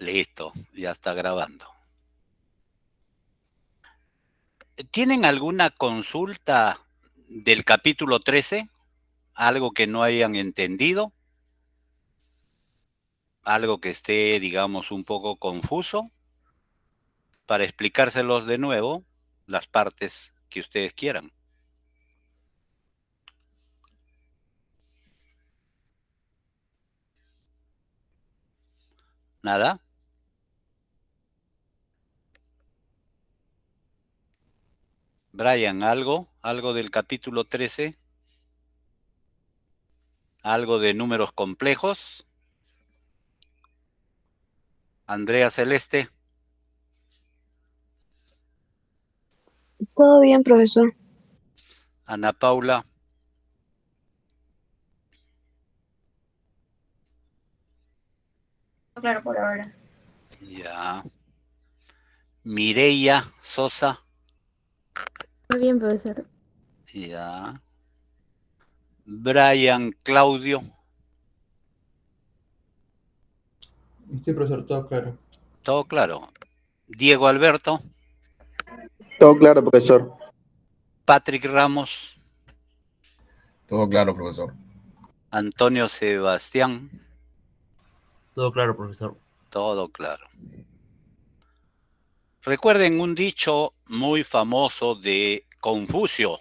Listo, ya está grabando. ¿Tienen alguna consulta del capítulo 13? ¿Algo que no hayan entendido? ¿Algo que esté, digamos, un poco confuso? Para explicárselos de nuevo, las partes que ustedes quieran. ¿Nada? Brian, ¿algo del capítulo 13? ¿Algo de números complejos? Andrea Celeste, Todo bien, profesor. Ana Paula, Claro, por ahora. ya. Mireia Sosa, Muy bien, profesor. ya. Brian Claudio, Sí, profesor, todo claro. todo claro. Diego Alberto, Todo claro, profesor. Patrick Ramos, Todo claro, profesor. Antonio Sebastián, Todo claro, profesor. todo claro. Recuerden un dicho muy famoso de Confucio.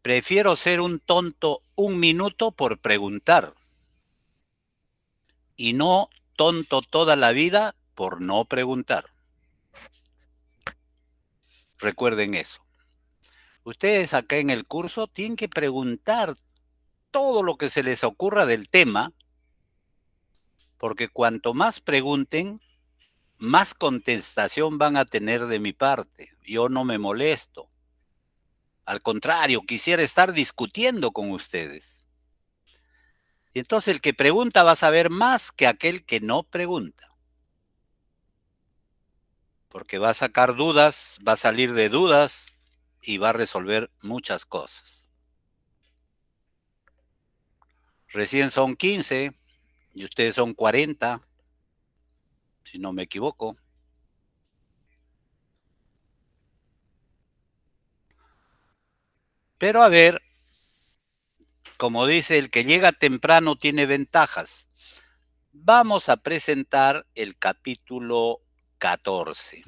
Prefiero ser un tonto un minuto por preguntar y no tonto toda la vida por no preguntar. Recuerden eso. Ustedes acá en el curso tienen que preguntar todo lo que se les ocurra del tema, porque cuanto más pregunten, más contestación van a tener de mi parte. Yo no me molesto. Al contrario, quisiera estar discutiendo con ustedes. Y entonces el que pregunta va a saber más que aquel que no pregunta. Porque va a sacar dudas, va a salir de dudas y va a resolver muchas cosas. Recién son 15 y ustedes son 40, si no me equivoco. Pero a ver, como dice, el que llega temprano tiene ventajas. Vamos a presentar el capítulo 14.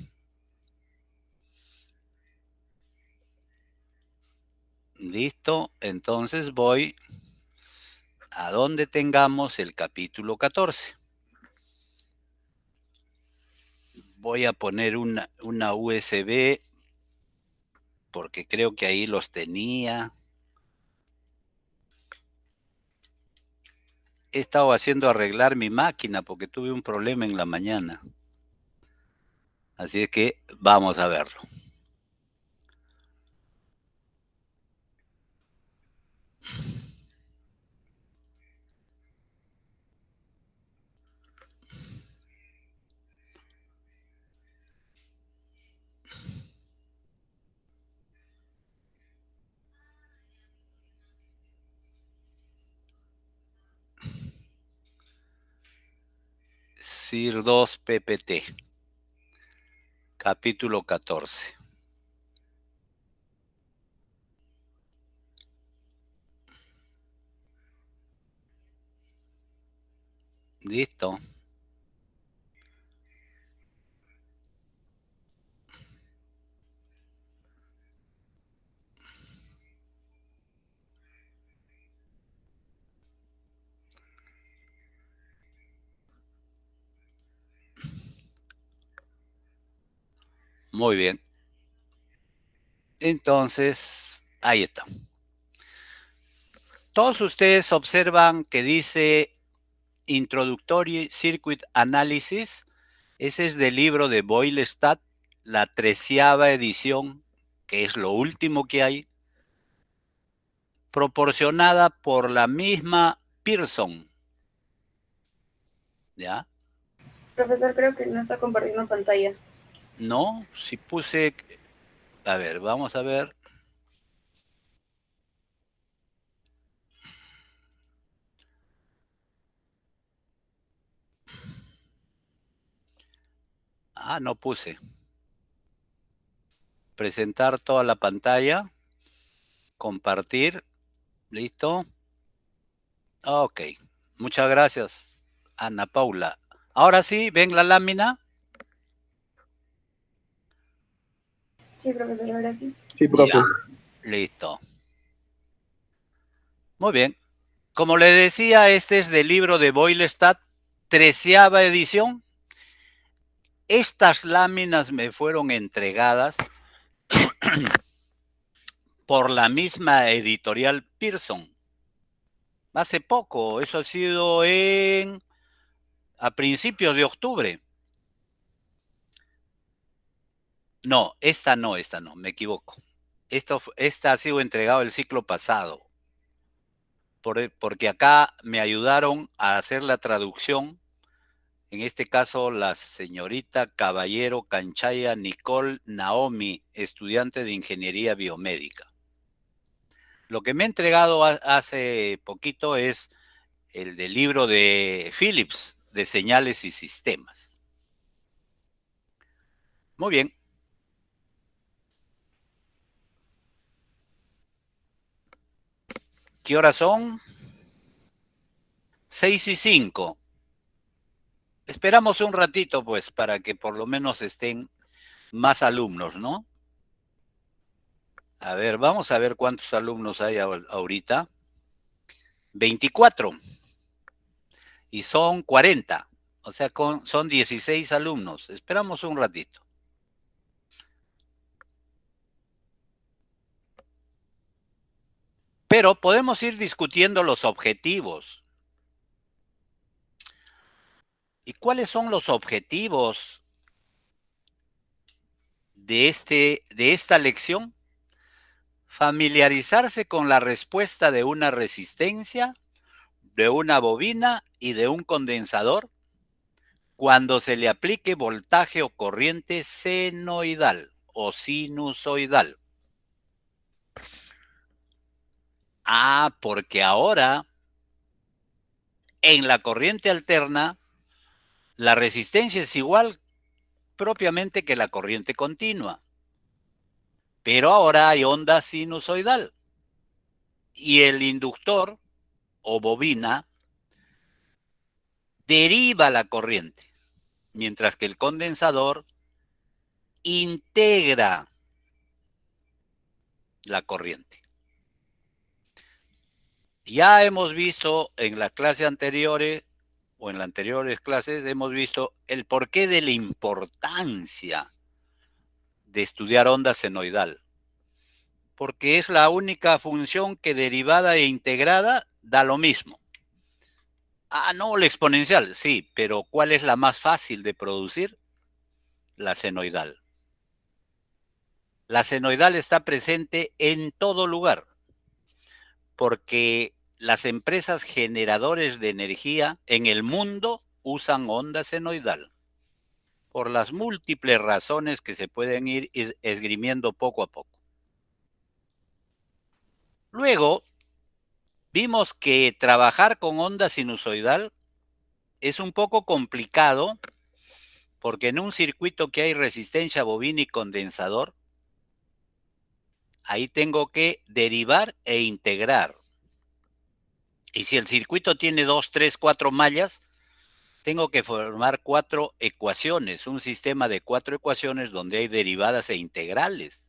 Listo, entonces voy a donde tengamos el capítulo 14. Voy a poner una USB porque creo que ahí los tenía. He estado haciendo arreglar mi máquina porque tuve un problema en la mañana. Así es que vamos a verlo. CIR 2 PPT, capítulo 14. Listo. Muy bien. Entonces, ahí está. Todos ustedes observan que dice Introductory Circuit Analysis. Ese es del libro de Boylestad, la 13ª edición, que es lo último que hay, proporcionada por la misma Pearson. ¿Ya? Profesor, creo que no está compartiendo pantalla. No, si puse... A ver, vamos a ver. Ah, no puse. Presentar toda la pantalla. Compartir. ¿Listo? Ok. Muchas gracias, Ana Paula. Ahora sí, ¿ven la lámina? Sí, profesor, ahora sí. Sí, profe. Listo. Muy bien. Como le decía, este es del libro de Boylestad, 13ª edición. Estas láminas me fueron entregadas por la misma editorial Pearson. Hace poco, eso ha sido a principios de octubre. No, esta no, me equivoco. Esta ha sido entregado el ciclo pasado, porque acá me ayudaron a hacer la traducción, en este caso la señorita Caballero Canchaya Nicole Naomi, estudiante de Ingeniería Biomédica. Lo que me ha entregado hace poquito es el del libro de Phillips, de Señales y Sistemas. Muy bien. ¿Qué horas son? 6:05. Esperamos un ratito, pues, para que por lo menos estén más alumnos, ¿no? A ver, vamos a ver cuántos alumnos hay ahorita. 24. Y son 40. O sea, son 16 alumnos. Esperamos un ratito. Pero podemos ir discutiendo los objetivos. ¿Y cuáles son los objetivos de esta lección? Familiarizarse con la respuesta de una resistencia, de una bobina y de un condensador cuando se le aplique voltaje o corriente senoidal o sinusoidal. Ah, porque ahora en la corriente alterna la resistencia es igual propiamente que la corriente continua, pero ahora hay onda sinusoidal y el inductor o bobina deriva la corriente, mientras que el condensador integra la corriente. Ya hemos visto en las clases anteriores, o en las anteriores clases, hemos visto el porqué de la importancia de estudiar onda senoidal. Porque es la única función que derivada e integrada da lo mismo. Ah, no, la exponencial, sí, pero ¿cuál es la más fácil de producir? La senoidal. La senoidal está presente en todo lugar, porque las empresas generadores de energía en el mundo usan onda senoidal, por las múltiples razones que se pueden ir esgrimiendo poco a poco. Luego, vimos que trabajar con onda sinusoidal es un poco complicado, porque en un circuito que hay resistencia bobina y condensador, ahí tengo que derivar e integrar. Y si el circuito tiene 2, 3, 4 mallas, tengo que formar 4 ecuaciones, un sistema de 4 ecuaciones donde hay derivadas e integrales.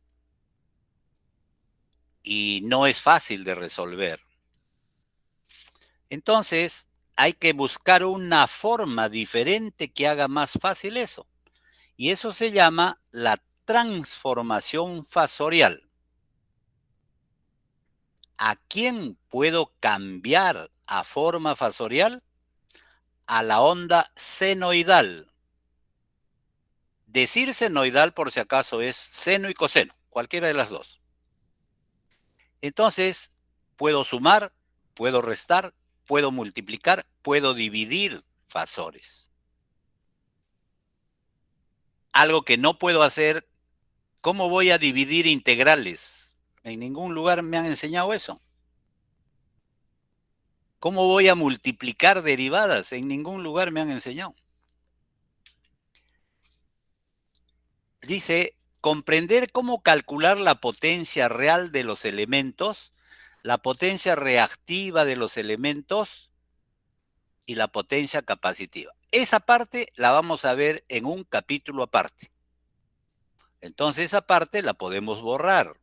Y no es fácil de resolver. Entonces, hay que buscar una forma diferente que haga más fácil eso. Y eso se llama la transformación fasorial. ¿A quién puedo cambiar a forma fasorial? A la onda senoidal. Decir senoidal, por si acaso, es seno y coseno, cualquiera de las dos. Entonces, puedo sumar, puedo restar, puedo multiplicar, puedo dividir fasores. Algo que no puedo hacer, ¿cómo voy a dividir integrales? En ningún lugar me han enseñado eso. ¿Cómo voy a multiplicar derivadas? En ningún lugar me han enseñado. dice, comprender cómo calcular la potencia real de los elementos, la potencia reactiva de los elementos y la potencia capacitiva. Esa parte la vamos a ver en un capítulo aparte. Entonces esa parte la podemos borrar.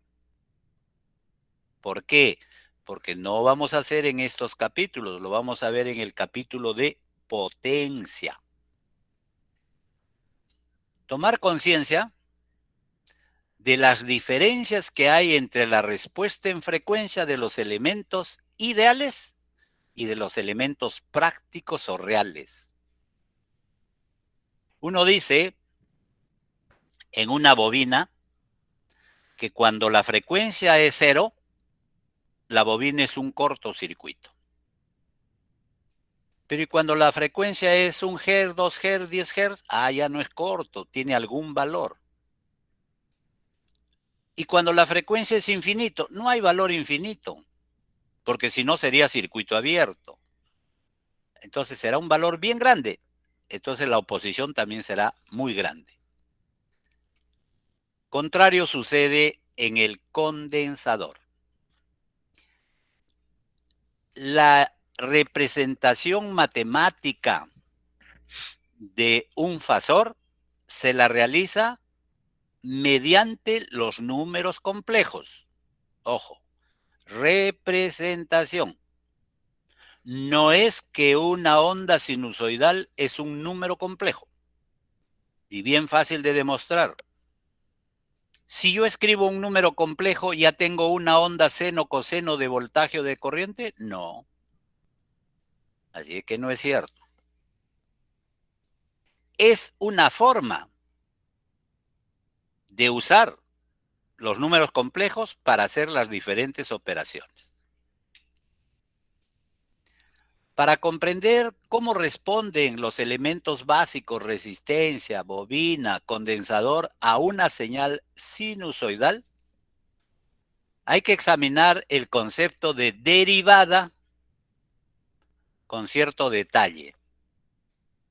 ¿Por qué? Porque no vamos a hacer en estos capítulos, lo vamos a ver en el capítulo de potencia. Tomar conciencia de las diferencias que hay entre la respuesta en frecuencia de los elementos ideales y de los elementos prácticos o reales. Uno dice en una bobina que cuando la frecuencia es 0, la bobina es un cortocircuito. Pero ¿y cuando la frecuencia es 1 Hz, 2 Hz, 10 Hz? Ya no es corto, tiene algún valor. Y cuando la frecuencia es infinito, no hay valor infinito, porque si no sería circuito abierto. Entonces será un valor bien grande. Entonces la oposición también será muy grande. Contrario sucede en el condensador. La representación matemática de un fasor se la realiza mediante los números complejos. Ojo, representación. No es que una onda sinusoidal es un número complejo y bien fácil de demostrar. Si yo escribo un número complejo, ¿ya tengo una onda seno, coseno de voltaje o de corriente? No. Así que no es cierto. Es una forma de usar los números complejos para hacer las diferentes operaciones. Para comprender cómo responden los elementos básicos, resistencia, bobina, condensador, a una señal sinusoidal, hay que examinar el concepto de derivada con cierto detalle.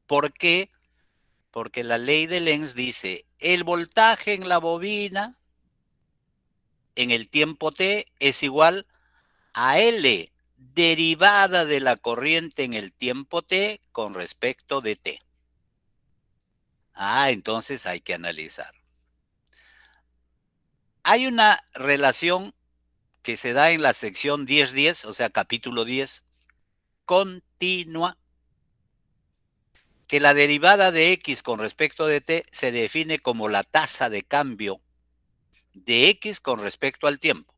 ¿Por qué? Porque la ley de Lenz dice, el voltaje en la bobina en el tiempo t es igual a L derivada de la corriente en el tiempo t con respecto de t. Entonces hay que analizar. Hay una relación que se da en la sección 10.10, o sea, capítulo 10, continua, que la derivada de x con respecto de t se define como la tasa de cambio de x con respecto al tiempo.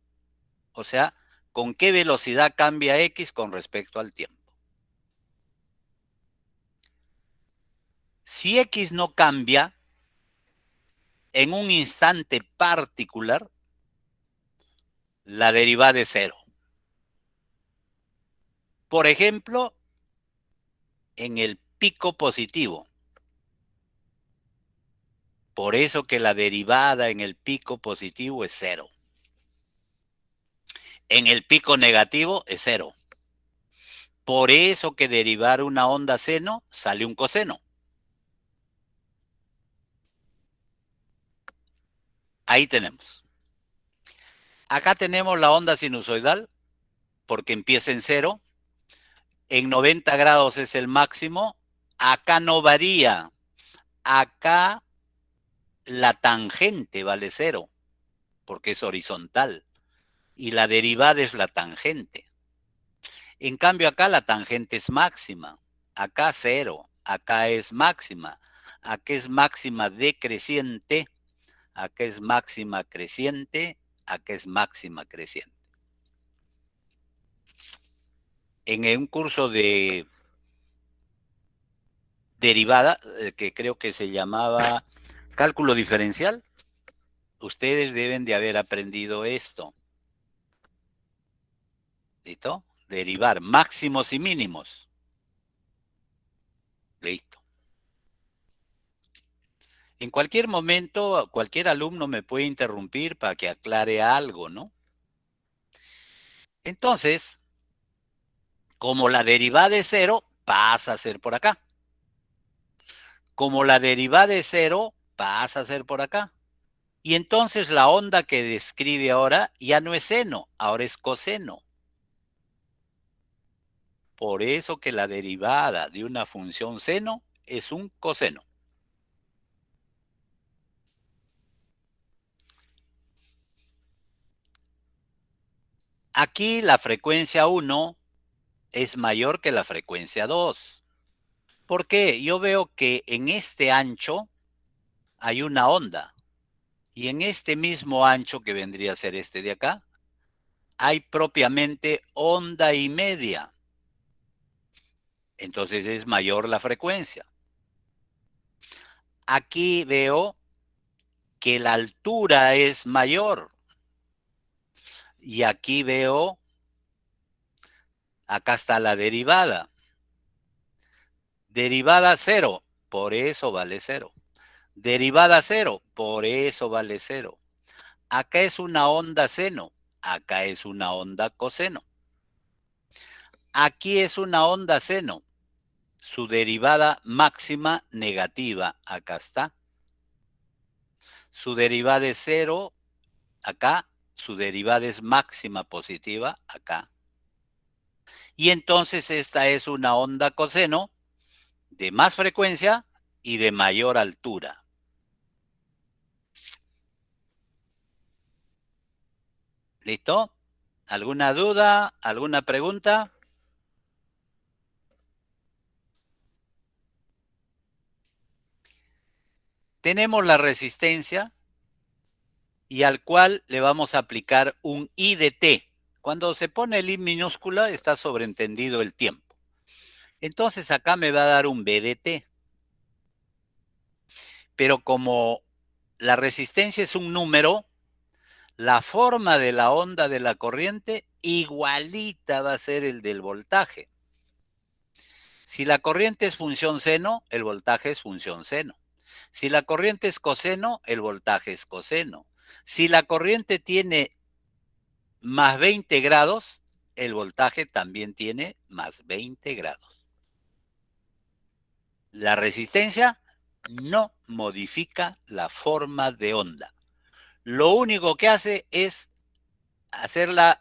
O sea, con qué velocidad cambia x con respecto al tiempo. Si x no cambia en un instante particular, la derivada es 0. Por ejemplo, en el pico positivo. Por eso que la derivada en el pico positivo es 0. En el pico negativo es 0. Por eso que derivar una onda seno sale un coseno. Ahí tenemos. Acá tenemos la onda sinusoidal, porque empieza en 0. En 90 grados es el máximo. Acá no varía. Acá la tangente vale 0, porque es horizontal. Y la derivada es la tangente. En cambio acá la tangente es máxima. Acá 0. Acá es máxima. Acá es máxima decreciente. Acá es máxima creciente. Acá es máxima creciente. En un curso de derivada, que creo que se llamaba cálculo diferencial, ustedes deben de haber aprendido esto. ¿Listo? Derivar máximos y mínimos. Listo. En cualquier momento, cualquier alumno me puede interrumpir para que aclare algo, ¿no? Entonces, como la derivada es 0, pasa a ser por acá. Como la derivada es 0, pasa a ser por acá. Y entonces la onda que describe ahora ya no es seno, ahora es coseno. Por eso que la derivada de una función seno es un coseno. Aquí la frecuencia 1 es mayor que la frecuencia 2. ¿Por qué? Yo veo que en este ancho hay una onda. Y en este mismo ancho, que vendría a ser este de acá, hay propiamente onda y media. Entonces es mayor la frecuencia. Aquí veo que la altura es mayor. Y aquí veo, acá está la derivada. Derivada 0, por eso vale 0. Derivada 0, por eso vale 0. Acá es una onda seno, acá es una onda coseno. Aquí es una onda seno, su derivada máxima negativa, acá está. Su derivada es 0, acá. Su derivada es máxima positiva, acá. Y entonces esta es una onda coseno de más frecuencia y de mayor altura. ¿Listo? ¿Alguna duda? ¿Alguna pregunta? Tenemos la resistencia y al cual le vamos a aplicar un I de T. Cuando se pone el I minúscula está sobreentendido el tiempo. Entonces acá me va a dar un B de T. Pero como la resistencia es un número, la forma de la onda de la corriente igualita va a ser el del voltaje. Si la corriente es función seno, el voltaje es función seno. Si la corriente es coseno, el voltaje es coseno. Si la corriente tiene más 20 grados, el voltaje también tiene más 20 grados. La resistencia no modifica la forma de onda. Lo único que hace es hacerla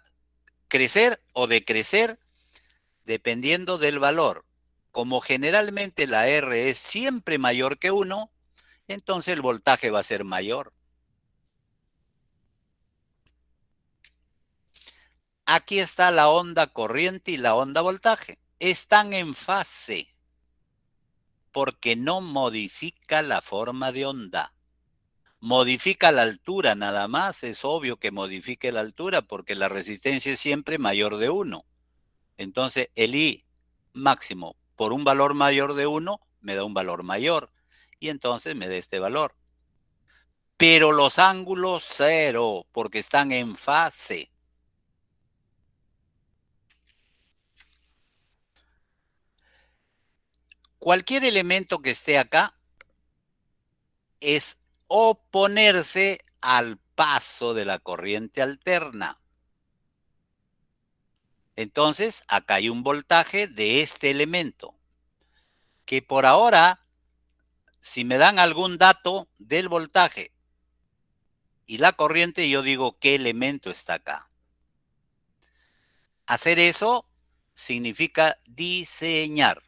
crecer o decrecer dependiendo del valor. Como generalmente la R es siempre mayor que 1, entonces el voltaje va a ser mayor. Aquí está la onda corriente y la onda voltaje. Están en fase porque no modifica la forma de onda. Modifica la altura nada más. Es obvio que modifique la altura porque la resistencia es siempre mayor de 1. Entonces el I máximo por un valor mayor de 1 me da un valor mayor y entonces me da este valor. Pero los ángulos 0 porque están en fase. Cualquier elemento que esté acá es oponerse al paso de la corriente alterna. Entonces, acá hay un voltaje de este elemento, que por ahora, si me dan algún dato del voltaje y la corriente, yo digo qué elemento está acá. Hacer eso significa diseñar.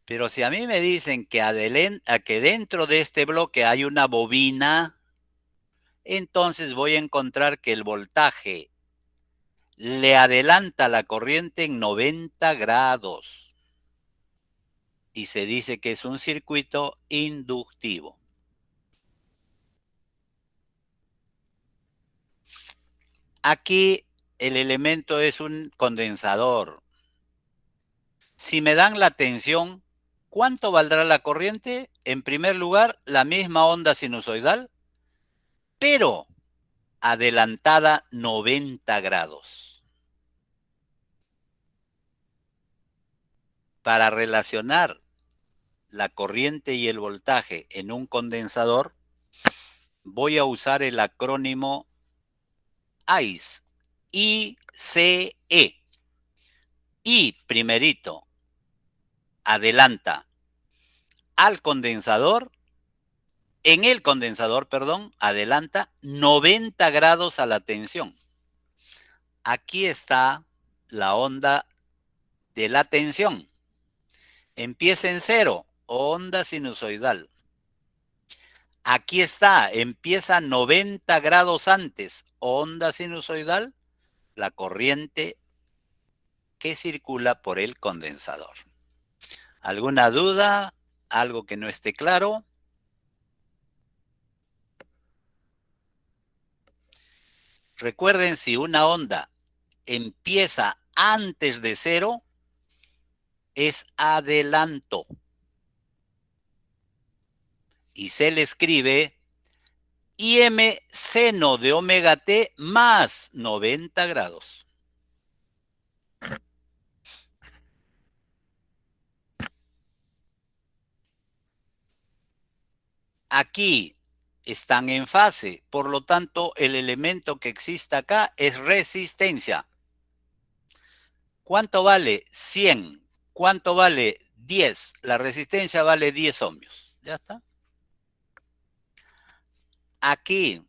Pero si a mí me dicen que dentro de este bloque hay una bobina, entonces voy a encontrar que el voltaje le adelanta la corriente en 90 grados. Y se dice que es un circuito inductivo. Aquí el elemento es un condensador. Si me dan la tensión, ¿cuánto valdrá la corriente? En primer lugar, la misma onda sinusoidal, pero adelantada 90 grados. Para relacionar la corriente y el voltaje en un condensador, voy a usar el acrónimo ICE. I-C-E. I primerito adelanta al condensador en el condensador, perdón, adelanta 90 grados a la tensión. Aquí está la onda de la tensión. Empieza en 0, onda sinusoidal. Aquí está, empieza 90 grados antes, onda sinusoidal, la corriente que circula por el condensador. ¿Alguna duda? ¿Algo que no esté claro? Recuerden, si una onda empieza antes de 0, es adelanto. Y se le escribe IM seno de omega t más 90 grados. Aquí están en fase, por lo tanto, el elemento que existe acá es resistencia. ¿Cuánto vale 100? ¿Cuánto vale 10? La resistencia vale 10 ohmios. ¿Ya está? Aquí,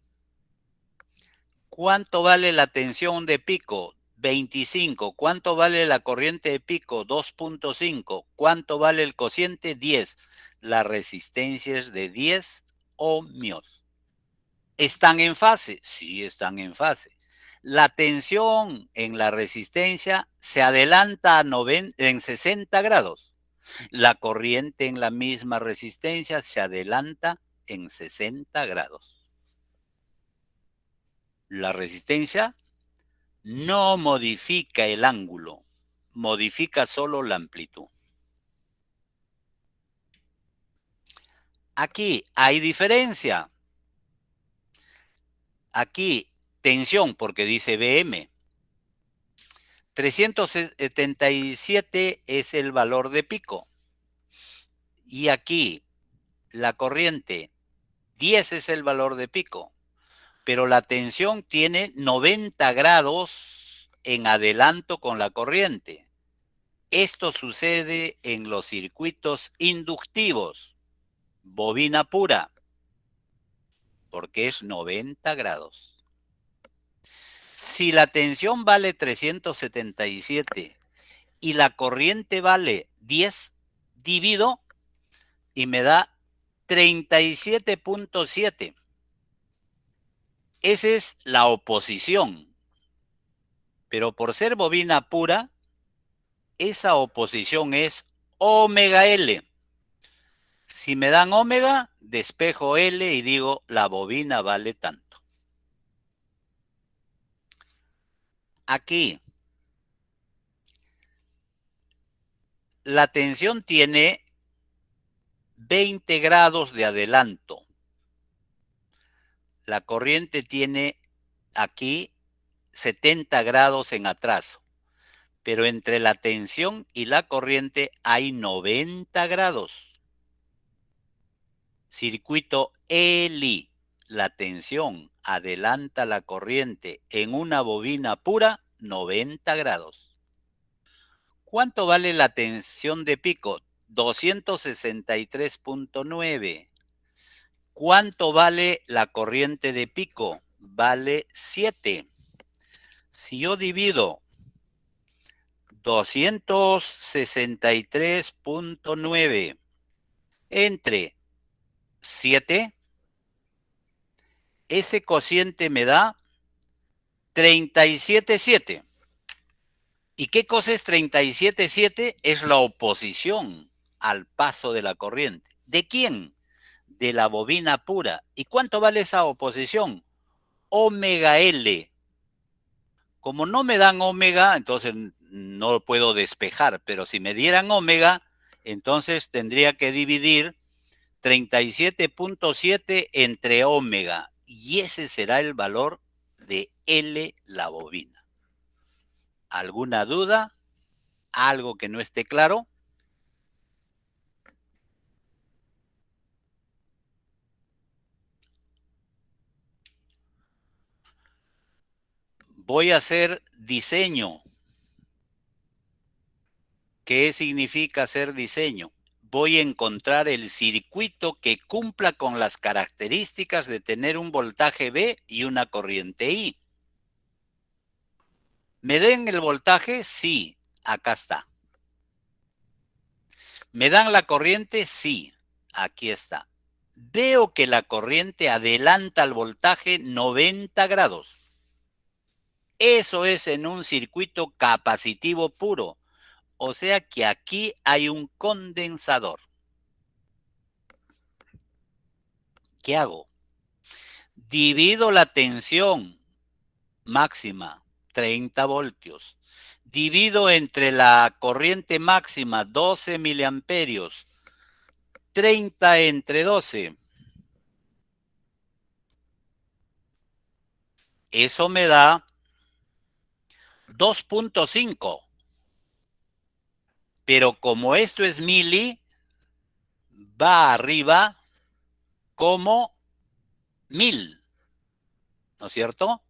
¿cuánto vale la tensión de pico? 25. ¿Cuánto vale la corriente de pico? 2.5. ¿Cuánto vale el cociente? 10. La resistencia es de 10 ohmios. ¿Están en fase? Sí, están en fase. La tensión en la resistencia se adelanta en 60 grados. La corriente en la misma resistencia se adelanta en 60 grados. La resistencia no modifica el ángulo, modifica solo la amplitud. Aquí hay diferencia. Aquí tensión, porque dice BM. 377 es el valor de pico. Y aquí la corriente, 10 es el valor de pico. Pero la tensión tiene 90 grados en adelanto con la corriente. Esto sucede en los circuitos inductivos, bobina pura, porque es 90 grados. Si la tensión vale 377 y la corriente vale 10, divido y me da 37.7. Esa es la oposición. Pero por ser bobina pura, esa oposición es omega L. Si me dan omega, despejo L y digo la bobina vale tanto. Aquí, la tensión tiene 20 grados de adelanto. La corriente tiene aquí 70 grados en atraso. Pero entre la tensión y la corriente hay 90 grados. Circuito ELI. La tensión adelanta la corriente en una bobina pura, 90 grados. ¿Cuánto vale la tensión de pico? 263.9. ¿Cuánto vale la corriente de pico? Vale 7. Si yo divido 263.9 entre 7, ese cociente me da 37.7. ¿Y qué cosa es 37.7? Es la oposición al paso de la corriente. ¿De quién? De la bobina pura. ¿Y cuánto vale esa oposición? Omega L. Como no me dan omega, entonces no lo puedo despejar, pero si me dieran omega, entonces tendría que dividir 37.7 entre omega, y ese será el valor de L la bobina. ¿Alguna duda? ¿Algo que no esté claro? Voy a hacer diseño. ¿Qué significa hacer diseño? voy a encontrar el circuito que cumpla con las características de tener un voltaje V y una corriente I. ¿Me den el voltaje? Sí, acá está. ¿Me dan la corriente? Sí, aquí está. Veo que la corriente adelanta al voltaje 90 grados. Eso es en un circuito capacitivo puro. O sea que aquí hay un condensador. ¿Qué hago? Divido la tensión máxima, 30 voltios. Divido entre la corriente máxima, 12 miliamperios. 30 entre 12. Eso me da 2.5. Pero como esto es mili, va arriba como 1000. ¿No es cierto?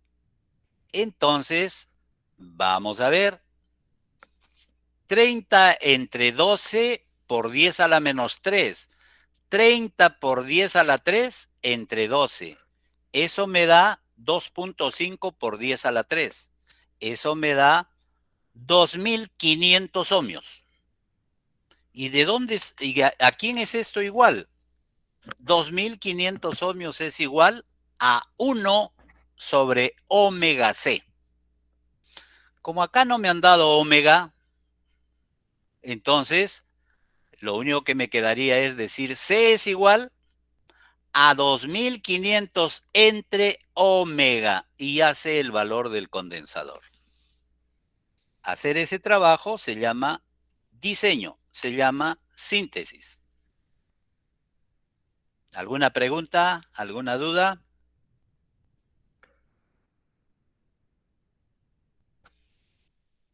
Entonces, vamos a ver. 30 entre 12 por 10 a la menos 3. 30 por 10 a la 3 entre 12. Eso me da 2.5 por 10 a la 3. Eso me da 2500 ohmios. ¿Y de dónde es? ¿Y a quién es esto igual? 2500 ohmios es igual a 1 sobre omega C. Como acá no me han dado omega, entonces lo único que me quedaría es decir C es igual a 2500 entre omega y ya sé el valor del condensador. Hacer ese trabajo se llama diseño, se llama síntesis. ¿Alguna pregunta? ¿Alguna duda?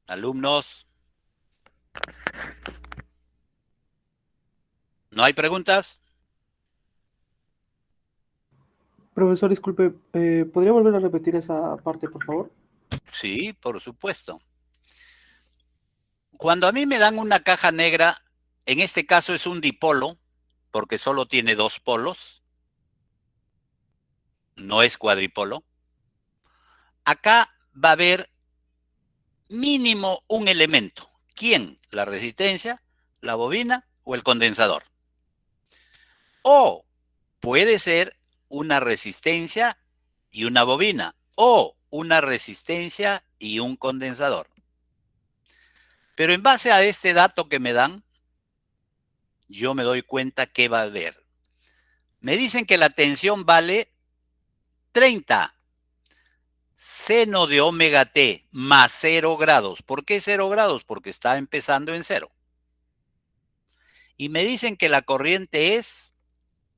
Alumnos. ¿No hay preguntas? Profesor, disculpe, ¿podría volver a repetir esa parte, por favor? Sí, por supuesto. Cuando a mí me dan una caja negra, en este caso es un dipolo, porque solo tiene 2 polos, no es cuadripolo. Acá va a haber mínimo un elemento. ¿Quién? La resistencia, la bobina o el condensador. O puede ser una resistencia y una bobina, o una resistencia y un condensador. Pero en base a este dato que me dan, yo me doy cuenta que va a haber. Me dicen que la tensión vale 30 seno de omega t más 0 grados. ¿Por qué 0 grados? Porque está empezando en 0. Y me dicen que la corriente es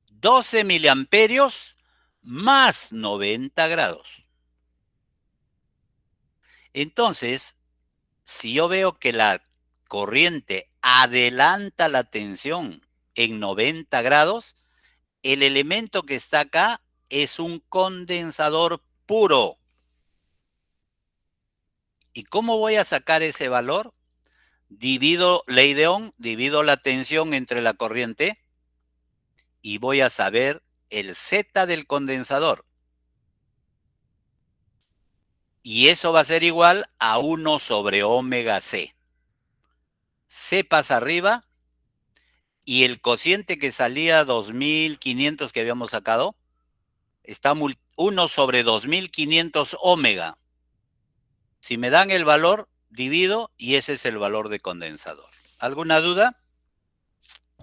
12 miliamperios más 90 grados. Entonces, si yo veo que la corriente adelanta la tensión en 90 grados, el elemento que está acá es un condensador puro. ¿Y cómo voy a sacar ese valor? Divido ley de Ohm, divido la tensión entre la corriente y voy a saber el Z del condensador. Y eso va a ser igual a 1 sobre omega C. C pasa arriba y el cociente que salía 2500 que habíamos sacado está 1 sobre 2500 omega. Si me dan el valor, divido y ese es el valor de condensador. ¿Alguna duda?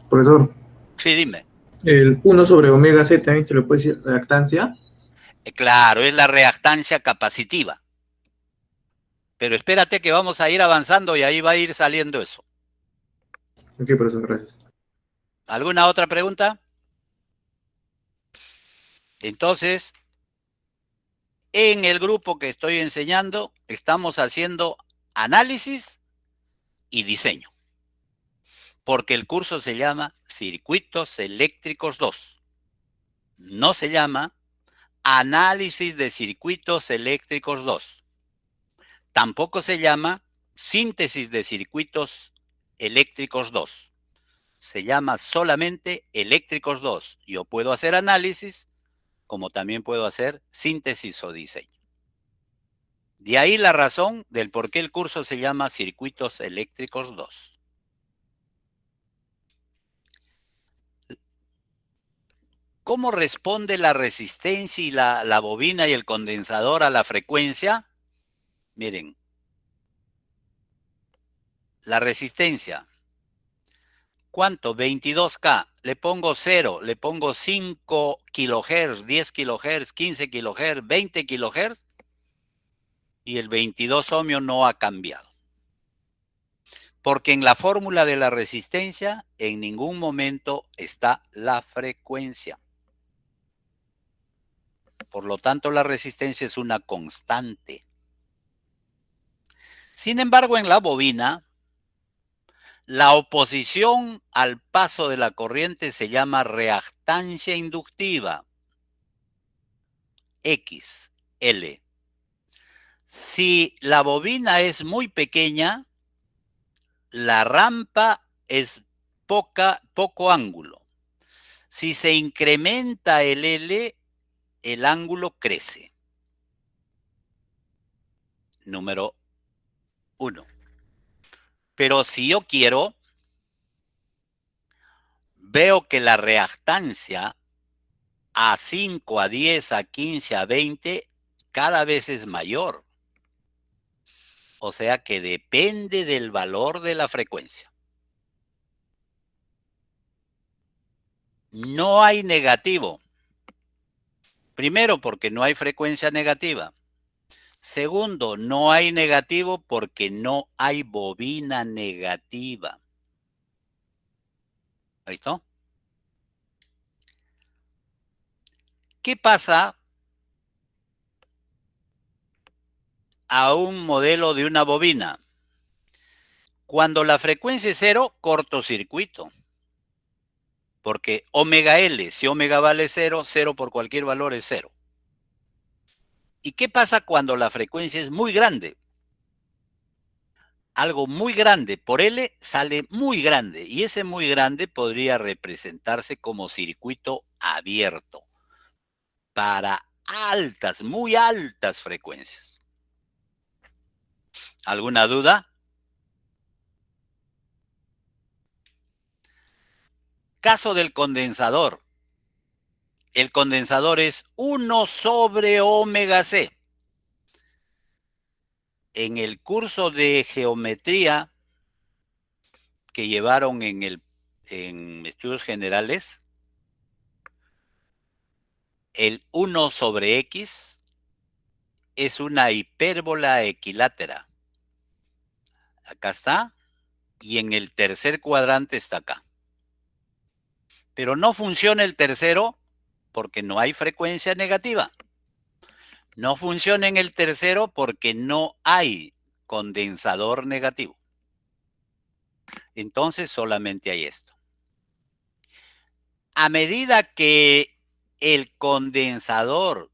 Profesor, Sí, dime. el 1 sobre omega C también se le puede decir reactancia. Claro, es la reactancia capacitiva. Pero espérate que vamos a ir avanzando y ahí va a ir saliendo eso. Ok, profesor, gracias. ¿Alguna otra pregunta? Entonces, en el grupo que estoy enseñando, estamos haciendo análisis y diseño. Porque el curso se llama Circuitos Eléctricos 2. No se llama Análisis de Circuitos Eléctricos 2. Tampoco se llama Síntesis de Circuitos Eléctricos 2. se llama solamente eléctricos 2. Yo puedo hacer análisis, como también puedo hacer síntesis o diseño. De ahí la razón del por qué el curso se llama Circuitos Eléctricos 2. ¿Cómo responde la resistencia y la bobina y el condensador a la frecuencia? Miren, la resistencia, ¿cuánto? 22K, le pongo 0, le pongo 5 kilohertz, 10 kilohertz, 15 kilohertz, 20 kilohertz, y el 22 ohmio no ha cambiado. Porque en la fórmula de la resistencia en ningún momento está la frecuencia. Por lo tanto, la resistencia es una constante. Sin embargo, en la bobina, la oposición al paso de la corriente se llama reactancia inductiva, XL. Si la bobina es muy pequeña, la rampa es poco ángulo. Si se incrementa el L, el ángulo crece. Número 1. Pero si yo quiero, veo que la reactancia a 5, a 10, a 15, a 20 cada vez es mayor. O sea que depende del valor de la frecuencia. No hay negativo. Primero, porque no hay frecuencia negativa. Segundo, no hay negativo porque no hay bobina negativa. ¿Listo? ¿Qué pasa a un modelo de una bobina? Cuando la frecuencia es 0, cortocircuito. Porque omega L, si omega vale 0, 0 por cualquier valor es 0. ¿Y qué pasa cuando la frecuencia es muy grande? Algo muy grande por L sale muy grande, y ese muy grande podría representarse como circuito abierto para altas, muy altas frecuencias. ¿Alguna duda? Caso del condensador. El condensador es 1 sobre omega C. En el curso de geometría que llevaron en estudios generales, el 1 sobre X es una hipérbola equilátera. Acá está, y en el tercer cuadrante está acá. Pero no funciona el tercero porque no hay frecuencia negativa. No funciona en el tercero porque no hay condensador negativo. Entonces solamente hay esto. A medida que el condensador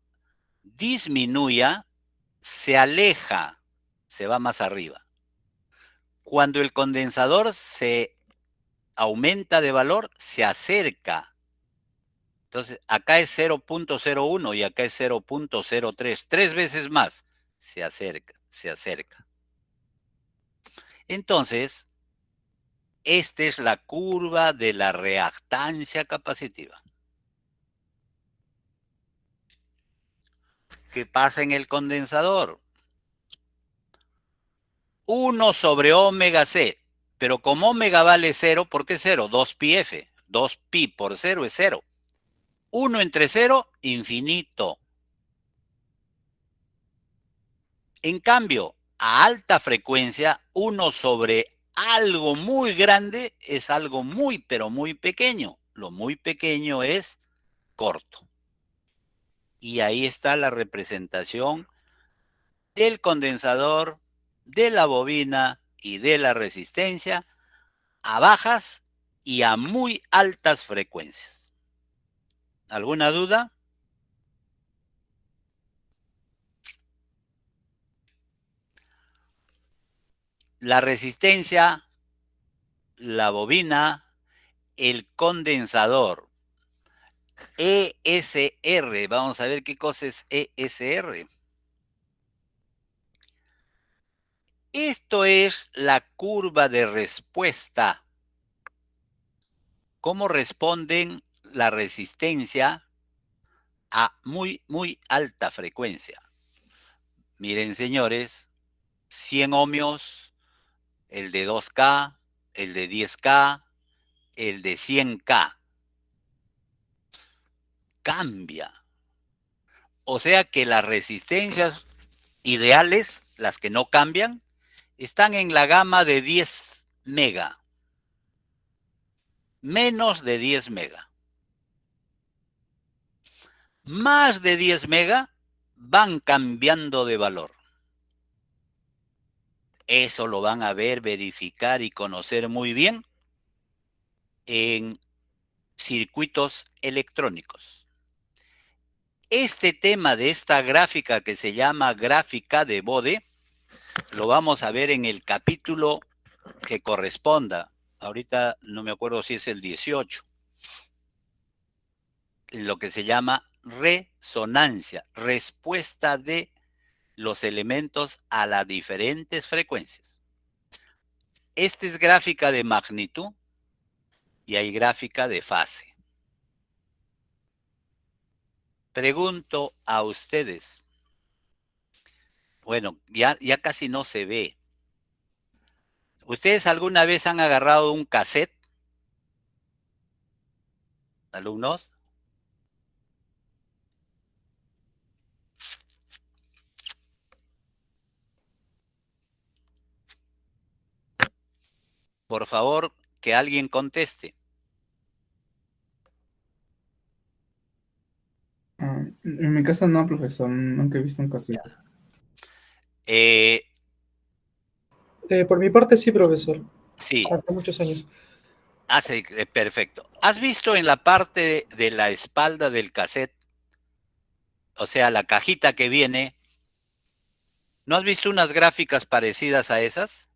disminuya, se aleja, se va más arriba. Cuando el condensador se aumenta de valor, se acerca. Entonces, acá es 0.01 y acá es 0.03, 3 veces más. Se acerca, se acerca. Entonces, esta es la curva de la reactancia capacitiva. ¿Qué pasa en el condensador? 1 sobre omega C. Pero como omega vale 0, ¿por qué 0? 2πf. 2pi por 0 es 0. 1 entre 0, infinito. En cambio, a alta frecuencia, 1 sobre algo muy grande es algo muy, pero muy pequeño. Lo muy pequeño es corto. Y ahí está la representación del condensador, de la bobina y de la resistencia a bajas y a muy altas frecuencias. ¿Alguna duda? La resistencia, la bobina el condensador. ESR, vamos a ver qué cosa es ESR. Esto es la curva de respuesta. ¿Cómo responden la resistencia a muy, muy alta frecuencia? Miren, señores, 100 ohmios, el de 2K, el de 10K, el de 100K. Cambia. O sea que las resistencias ideales, las que no cambian, están en la gama de 10 mega. Menos de 10 mega. Más de 10 mega van cambiando de valor. Eso lo van a ver, verificar y conocer muy bien en circuitos electrónicos. Este tema de esta gráfica que se llama gráfica de Bode, lo vamos a ver en el capítulo que corresponda. Ahorita no me acuerdo si es el 18. Lo que se llama resonancia, respuesta de los elementos a las diferentes frecuencias. Esta es gráfica de magnitud y hay gráfica de fase. Pregunto a ustedes. Bueno, ya casi no se ve. ¿Ustedes alguna vez han agarrado un cassette? ¿Alumnos? Por favor, que alguien conteste. En mi caso no, profesor, nunca he visto un cassette. Por mi parte sí, profesor. Sí. Hace muchos años. Perfecto. ¿Has visto en la parte de la espalda del cassette, o sea, la cajita que viene, ¿no has visto unas gráficas parecidas a esas?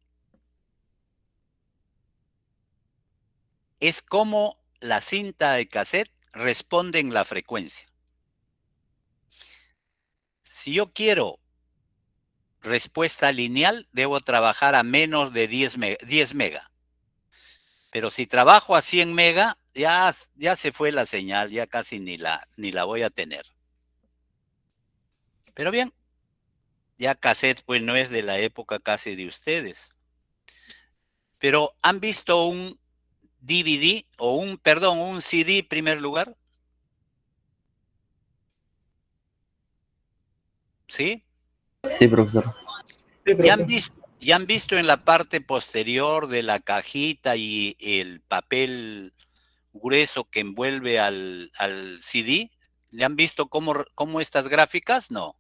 Es como la cinta de cassette responde en la frecuencia. Si yo quiero respuesta lineal, debo trabajar a menos de 10 mega. Pero si trabajo a 100 mega, ya se fue la señal, ya casi ni la voy a tener. Pero bien, ya cassette pues no es de la época casi de ustedes. Pero ¿han visto un DVD o un CD en primer lugar? ¿Sí? Sí, profesor. Sí, ¿Ya profe. han visto en la parte posterior de la cajita y el papel grueso que envuelve al CD? ¿Le han visto cómo estas gráficas? No.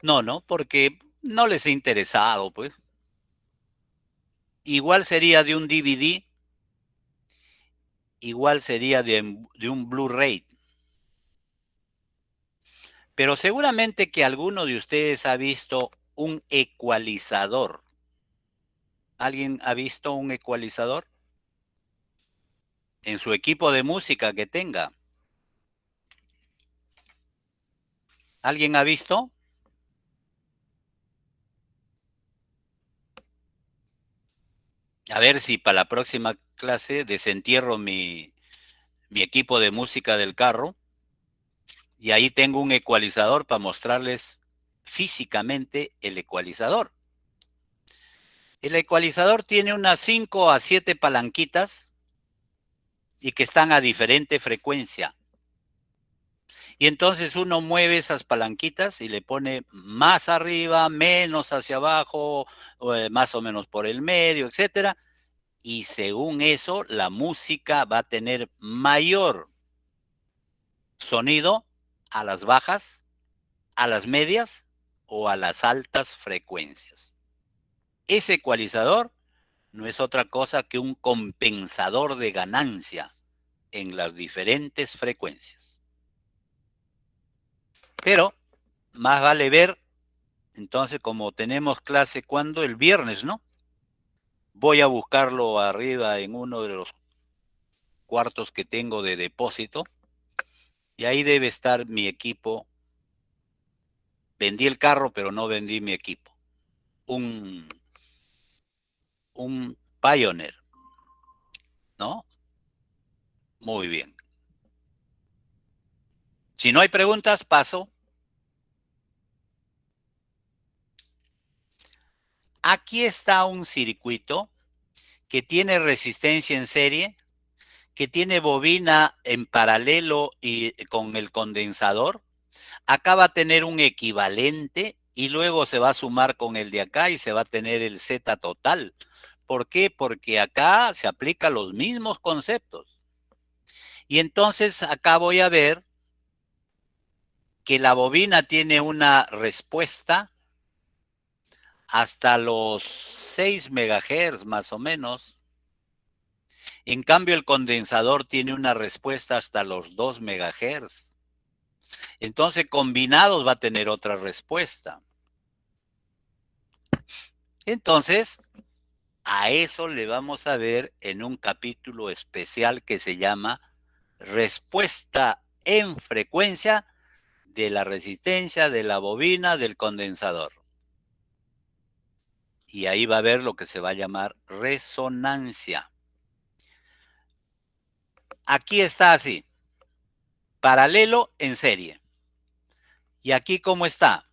No, porque no les ha interesado, pues. Igual sería de un DVD, igual sería de un Blu-ray. Pero seguramente que alguno de ustedes ha visto un ecualizador. ¿Alguien ha visto un ecualizador? En su equipo de música que tenga. ¿Alguien ha visto? A ver si para la próxima clase desentierro mi equipo de música del carro y ahí tengo un ecualizador para mostrarles físicamente el ecualizador. El ecualizador tiene unas 5 a 7 palanquitas y que están a diferente frecuencia. Y entonces uno mueve esas palanquitas y le pone más arriba, menos hacia abajo, más o menos por el medio, etcétera. Y según eso, la música va a tener mayor sonido a las bajas, a las medias o a las altas frecuencias. Ese ecualizador no es otra cosa que un compensador de ganancia en las diferentes frecuencias. Pero más vale ver, entonces como tenemos clase, ¿cuándo? El viernes, ¿no? Voy a buscarlo arriba en uno de los cuartos que tengo de depósito. Y ahí debe estar mi equipo. Vendí el carro, pero no vendí mi equipo. Un Pioneer, ¿no? Muy bien. Si no hay preguntas, paso. Aquí está un circuito que tiene resistencia en serie, que tiene bobina en paralelo y con el condensador. Acá va a tener un equivalente y luego se va a sumar con el de acá y se va a tener el Z total. ¿Por qué? Porque acá se aplican los mismos conceptos. Y entonces acá voy a ver que la bobina tiene una respuesta hasta los 6 MHz más o menos. En cambio, el condensador tiene una respuesta hasta los 2 MHz. Entonces, combinados va a tener otra respuesta. Entonces, a eso le vamos a ver en un capítulo especial que se llama Respuesta en frecuencia de la resistencia de la bobina del condensador. Y ahí va a ver lo que se va a llamar resonancia. Aquí está así, paralelo en serie. Y aquí ¿cómo está?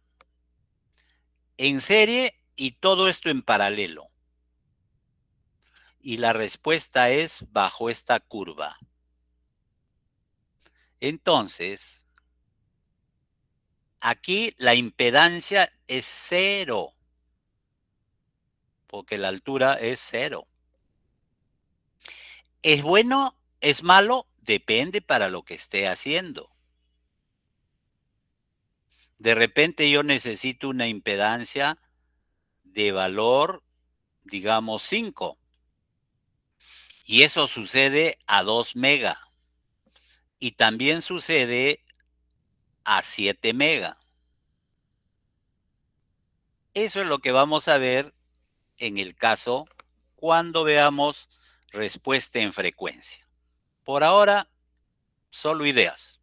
En serie y todo esto en paralelo. Y la respuesta es bajo esta curva. Entonces, aquí la impedancia es 0, porque la altura es 0. ¿Es bueno? ¿Es malo? Depende para lo que esté haciendo. De repente yo necesito una impedancia de valor, digamos, 5. Y eso sucede a 2 mega. Y también sucede a 7 mega. Eso es lo que vamos a ver en el caso cuando veamos respuesta en frecuencia. Por ahora, solo ideas.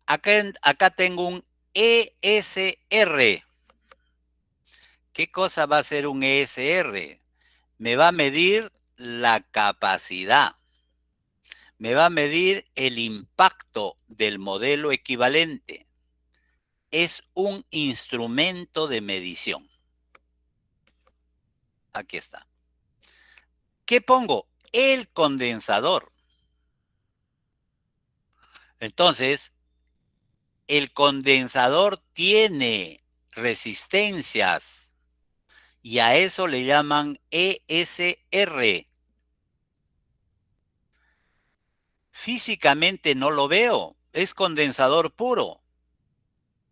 Acá tengo un ESR. ¿Qué cosa va a ser un ESR? Me va a medir la capacidad. Me va a medir el impacto del modelo equivalente. Es un instrumento de medición. Aquí está. ¿Qué pongo? El condensador. Entonces, el condensador tiene resistencias y a eso le llaman ESR. Físicamente no lo veo, es condensador puro,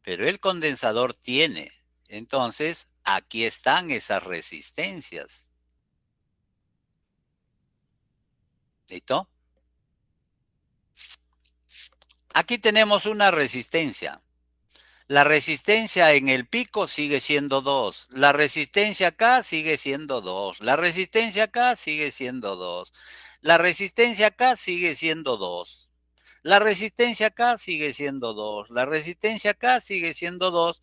pero el condensador tiene. Entonces, aquí están esas resistencias. ¿Listo? Aquí tenemos una resistencia. La resistencia en el pico sigue siendo 2. La resistencia acá sigue siendo 2. La resistencia acá sigue siendo 2. La resistencia acá sigue siendo 2. La resistencia acá sigue siendo 2. La resistencia acá sigue siendo 2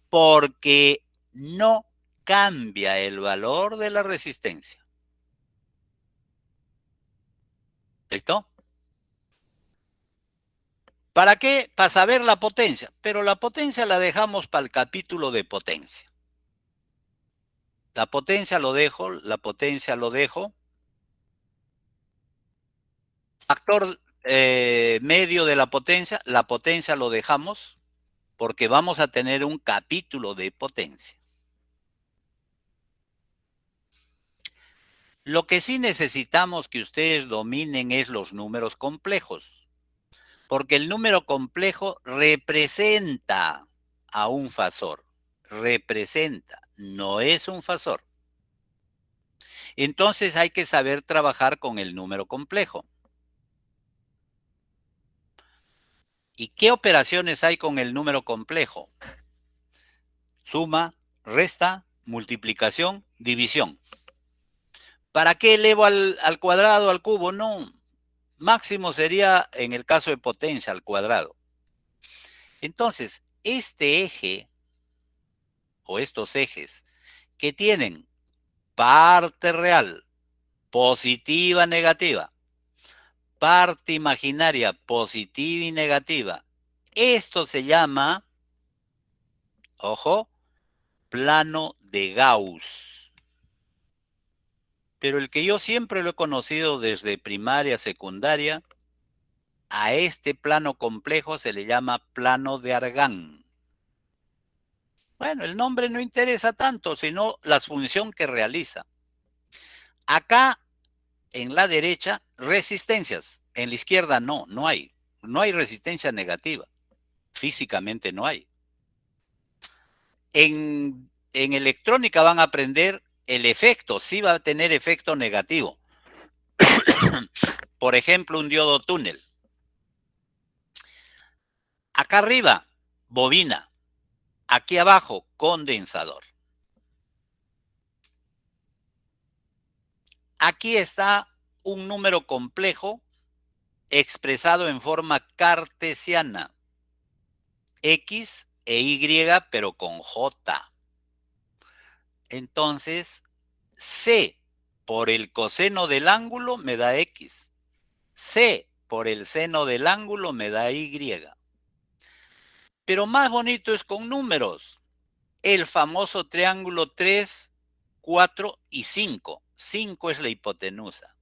porque no cambia el valor de la resistencia. ¿Listo? ¿Para qué? Para saber la potencia. Pero la potencia la dejamos para el capítulo de potencia. La potencia lo dejo, la potencia lo dejo. Factor medio de la potencia lo dejamos porque vamos a tener un capítulo de potencia. Lo que sí necesitamos que ustedes dominen es los números complejos, porque el número complejo representa a un fasor, representa, no es un fasor. Entonces hay que saber trabajar con el número complejo. ¿Y qué operaciones hay con el número complejo? Suma, resta, multiplicación, división. ¿Para qué elevo al cuadrado, al cubo? No. Máximo sería en el caso de potencia al cuadrado. Entonces, este eje o estos ejes que tienen parte real, positiva, negativa, parte imaginaria, positiva y negativa, esto se llama, ojo, plano de Gauss. Pero el que yo siempre lo he conocido desde primaria, secundaria, a este plano complejo se le llama plano de Argand. Bueno, el nombre no interesa tanto, sino la función que realiza. Acá, en la derecha, resistencias. En la izquierda no hay. No hay resistencia negativa. Físicamente no hay. En electrónica van a aprender el efecto. Sí va a tener efecto negativo. Por ejemplo, un diodo túnel. Acá arriba, bobina. Aquí abajo, condensador. Aquí está un número complejo expresado en forma cartesiana. X e Y, pero con J. Entonces, C por el coseno del ángulo me da X. C por el seno del ángulo me da Y. Pero más bonito es con números. El famoso triángulo 3, 4 y 5. 5 es la hipotenusa.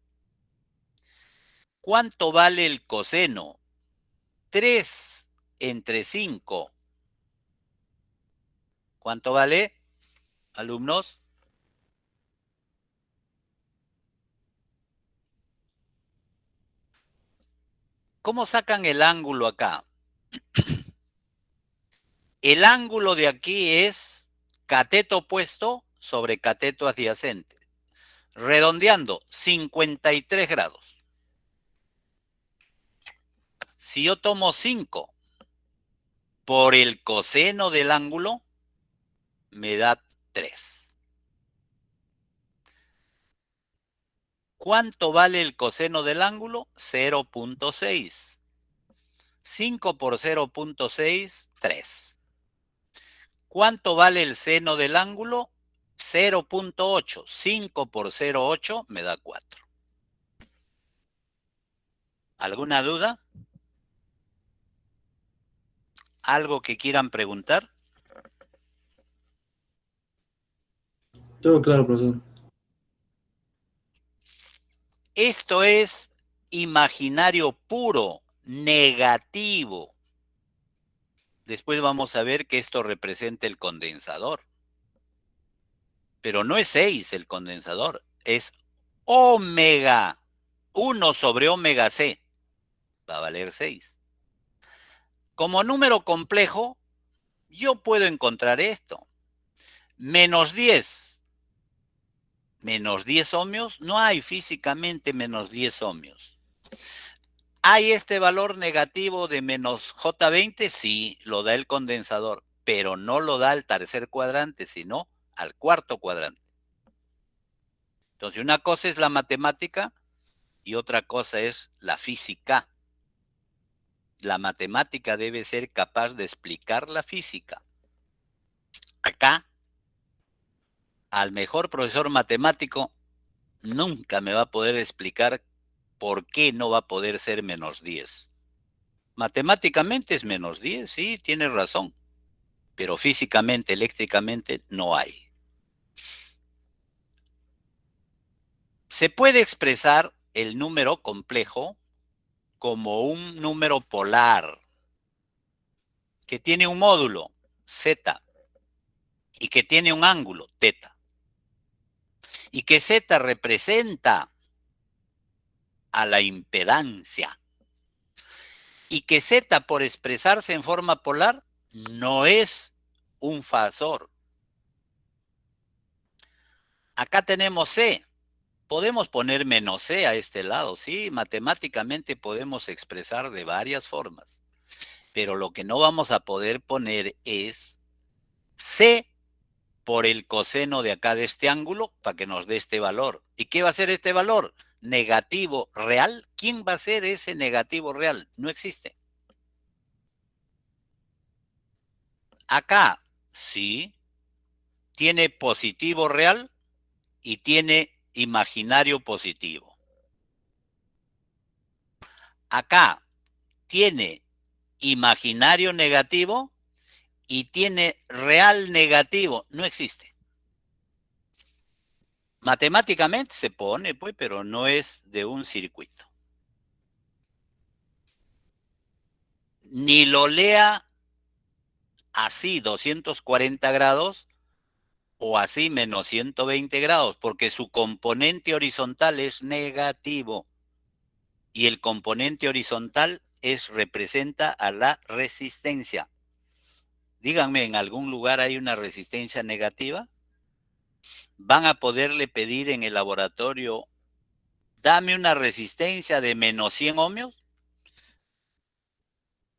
¿Cuánto vale el coseno? 3 entre 5. ¿Cuánto vale, alumnos? ¿Cómo sacan el ángulo acá? El ángulo de aquí es cateto opuesto sobre cateto adyacente. Redondeando, 53 grados. Si yo tomo 5 por el coseno del ángulo, me da 3. ¿Cuánto vale el coseno del ángulo? 0.6. 5 por 0.6, 3. ¿Cuánto vale el seno del ángulo? 0.8. 5 por 0.8 me da 4. ¿Alguna duda? ¿Algo que quieran preguntar? Todo claro, profesor. Esto es imaginario puro, negativo. Después vamos a ver que esto representa el condensador. Pero no es 6 el condensador, es omega. 1 sobre omega C. Va a valer 6. Como número complejo, yo puedo encontrar esto. Menos 10. Menos 10 ohmios. No hay físicamente menos 10 ohmios. ¿Hay este valor negativo de menos J20? Sí, lo da el condensador, pero no lo da al tercer cuadrante, sino al cuarto cuadrante. Entonces, una cosa es la matemática y otra cosa es la física. La matemática debe ser capaz de explicar la física. Acá, al mejor profesor matemático, nunca me va a poder explicar por qué no va a poder ser menos 10. Matemáticamente es menos 10, sí, tiene razón. Pero físicamente, eléctricamente, no hay. Se puede expresar el número complejo como un número polar que tiene un módulo, z, y que tiene un ángulo, teta. Y que z representa a la impedancia. Y que z, por expresarse en forma polar, no es un fasor. Acá tenemos c. Podemos poner menos c a este lado, sí, matemáticamente podemos expresar de varias formas. Pero lo que no vamos a poder poner es c por el coseno de acá de este ángulo para que nos dé este valor. ¿Y qué va a ser este valor? Negativo real. ¿Quién va a ser ese negativo real? No existe. Acá, sí, tiene positivo real y tiene imaginario positivo. Acá tiene imaginario negativo y tiene real negativo. No existe. Matemáticamente se pone, pues, pero no es de un circuito. Ni lo lea así 240 grados o así menos 120 grados, porque su componente horizontal es negativo. Y el componente horizontal representa a la resistencia. Díganme, ¿en algún lugar hay una resistencia negativa? ¿Van a poderle pedir en el laboratorio, dame una resistencia de menos 100 ohmios?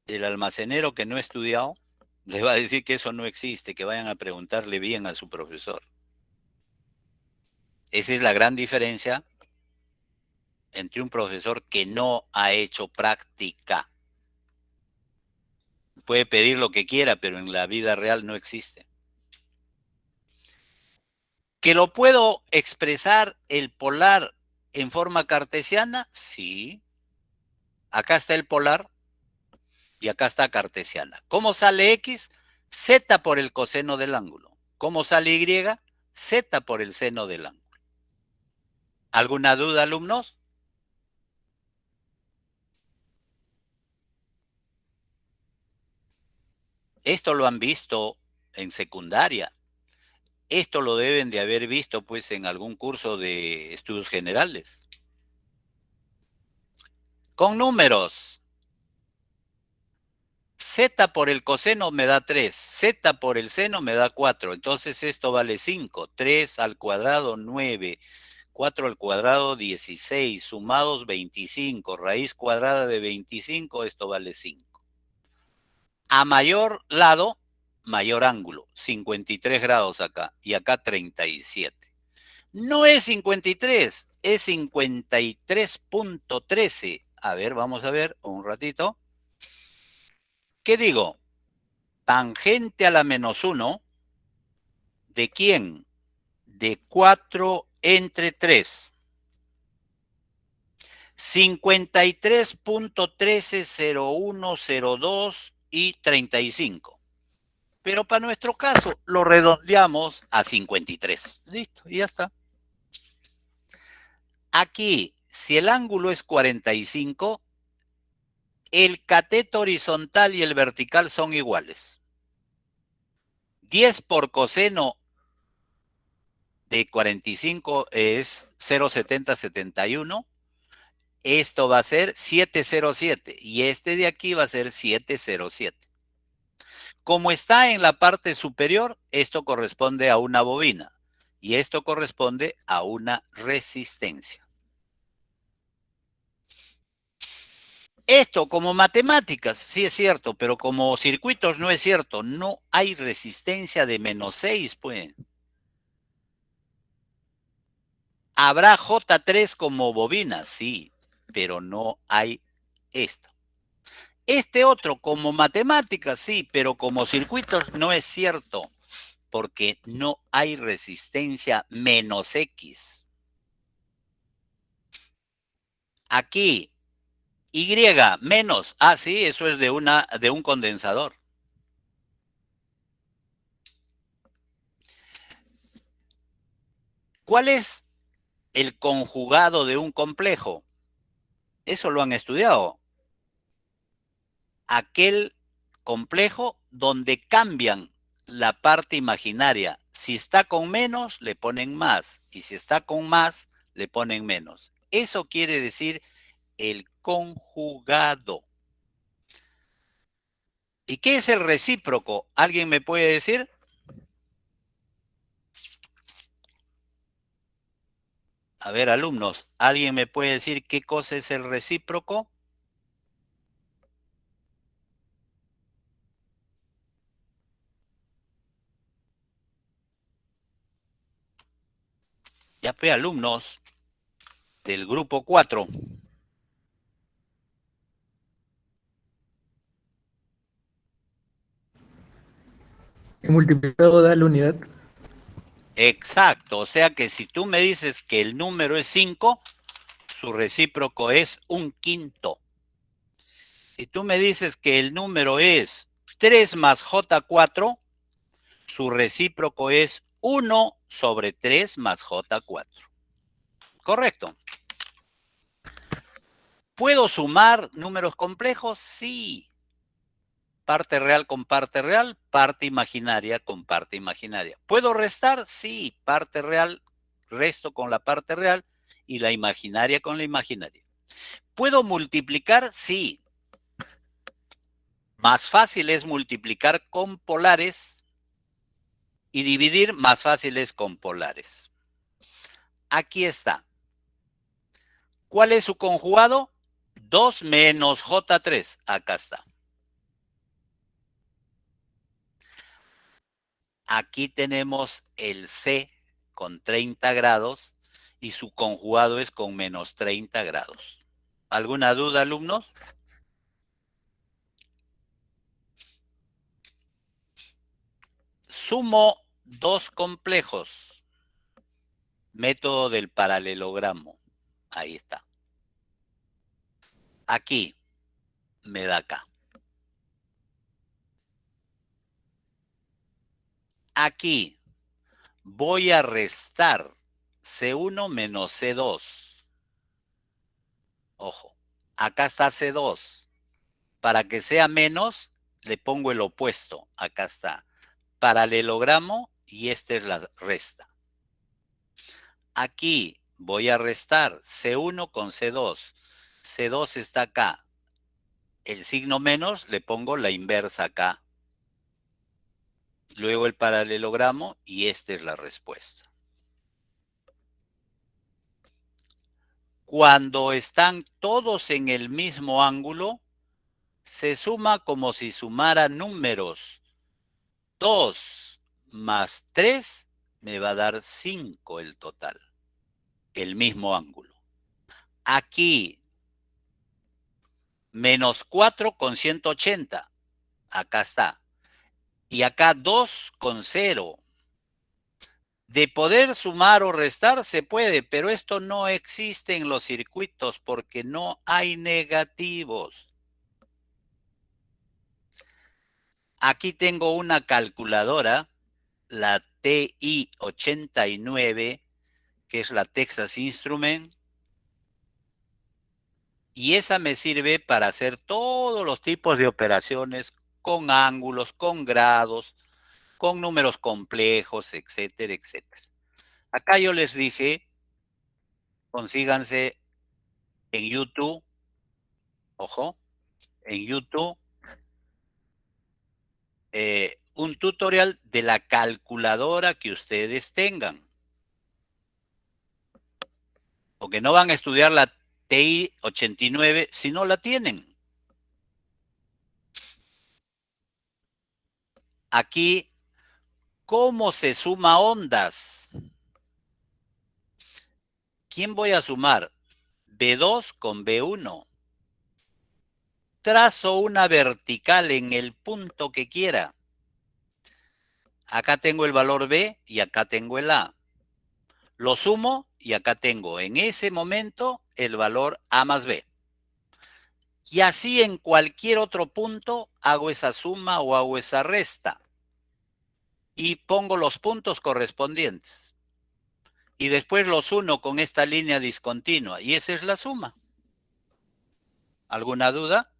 El almacenero que no ha estudiado le va a decir que eso no existe, que vayan a preguntarle bien a su profesor. Esa es la gran diferencia entre un profesor que no ha hecho práctica. Puede pedir lo que quiera, pero en la vida real no existe. ¿Que lo puedo expresar el polar en forma cartesiana? Sí. Acá está el polar y acá está cartesiana. ¿Cómo sale X? Z por el coseno del ángulo. ¿Cómo sale Y? Z por el seno del ángulo. ¿Alguna duda, alumnos? Esto lo han visto en secundaria. Esto lo deben de haber visto pues en algún curso de estudios generales. Con números. Z por el coseno me da 3, Z por el seno me da 4, entonces esto vale 5, 3 al cuadrado 9, 4 al cuadrado 16, sumados 25, raíz cuadrada de 25, esto vale 5. A mayor lado, mayor ángulo, 53 grados acá, y acá 37. No es 53, es 53.13. A ver, vamos a ver un ratito. ¿Qué digo? Tangente a la menos 1, ¿de quién? De 4 entre 3. 53.130102 y 35. Pero para nuestro caso lo redondeamos a 53. Listo, y ya está. Aquí, si el ángulo es 45, el cateto horizontal y el vertical son iguales. 10 por coseno de 45 es 0,7071. Esto va a ser 707 y este de aquí va a ser 707. Como está en la parte superior, esto corresponde a una bobina y esto corresponde a una resistencia. Esto como matemáticas sí es cierto, pero como circuitos no es cierto. No hay resistencia de menos 6, pues. ¿Habrá J3 como bobina? Sí, pero no hay esto. Este otro como matemáticas, sí, pero como circuitos no es cierto, porque no hay resistencia menos X. Aquí, Y menos, sí, eso es de un condensador. ¿Cuál es el conjugado de un complejo? Eso lo han estudiado. Aquel complejo donde cambian la parte imaginaria. Si está con menos, le ponen más. Y si está con más, le ponen menos. Eso quiere decir el conjugado. ¿Y qué es el recíproco? ¿Alguien me puede decir? A ver, alumnos, ¿alguien me puede decir qué cosa es el recíproco? Ya fue, alumnos del grupo 4. ¿El multiplicado da la unidad? Exacto, o sea que si tú me dices que el número es 5, su recíproco es 1/5. Si tú me dices que el número es 3 más J4, su recíproco es 1 sobre 3 más J4. Correcto. ¿Puedo sumar números complejos? Sí. Parte real con parte real, parte imaginaria con parte imaginaria. ¿Puedo restar? Sí. Parte real, resto con la parte real y la imaginaria con la imaginaria. ¿Puedo multiplicar? Sí. Más fácil es multiplicar con polares y dividir más fácil es con polares. Aquí está. ¿Cuál es su conjugado? 2 menos J3. Acá está. Aquí tenemos el C con 30 grados y su conjugado es con menos 30 grados. ¿Alguna duda, alumnos? Sumo dos complejos. Método del paralelogramo. Ahí está. Aquí me da acá. Aquí voy a restar C1 menos C2. Ojo, acá está C2. Para que sea menos, le pongo el opuesto. Acá está. Paralelogramo y esta es la resta. Aquí voy a restar C1 con C2. C2 está acá. El signo menos le pongo la inversa acá. Luego el paralelogramo y esta es la respuesta. Cuando están todos en el mismo ángulo, se suma como si sumara números. 2 más 3 me va a dar 5 el total. El mismo ángulo. Aquí, menos 4 con 180. Acá está. Y acá 2 con 0. De poder sumar o restar se puede, pero esto no existe en los circuitos porque no hay negativos. Aquí tengo una calculadora, la TI-89, que es la Texas Instrument, y esa me sirve para hacer todos los tipos de operaciones con ángulos, con grados, con números complejos, etcétera, etcétera. Acá yo les dije, consíganse en YouTube, ojo, en YouTube, un tutorial de la calculadora que ustedes tengan. Porque no van a estudiar la TI-89 si no la tienen. Aquí, ¿cómo se suma ondas? ¿Quién voy a sumar? B2 con B1. Trazo una vertical en el punto que quiera. Acá tengo el valor B y acá tengo el A. Lo sumo y acá tengo en ese momento el valor A más B. Y así en cualquier otro punto hago esa suma o hago esa resta. Y pongo los puntos correspondientes. Y después los uno con esta línea discontinua. Y esa es la suma. ¿Alguna duda?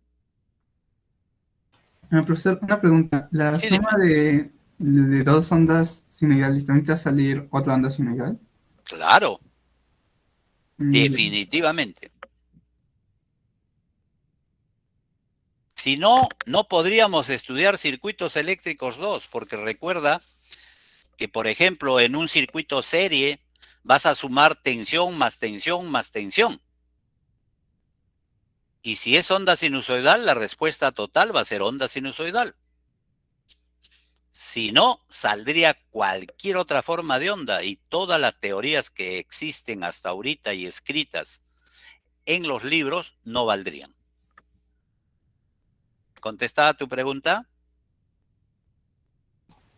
Profesor, una pregunta. ¿La Sí, suma de dos ondas sinusoidales también te va a salir otra onda sinusoidal? claro, Mm, definitivamente. Si no, no podríamos estudiar circuitos eléctricos 2, porque recuerda que, por ejemplo, en un circuito serie vas a sumar tensión más tensión más tensión. Y si es onda sinusoidal, la respuesta total va a ser onda sinusoidal. Si no, saldría cualquier otra forma de onda y todas las teorías que existen hasta ahorita y escritas en los libros no valdrían. ¿Contestada tu pregunta?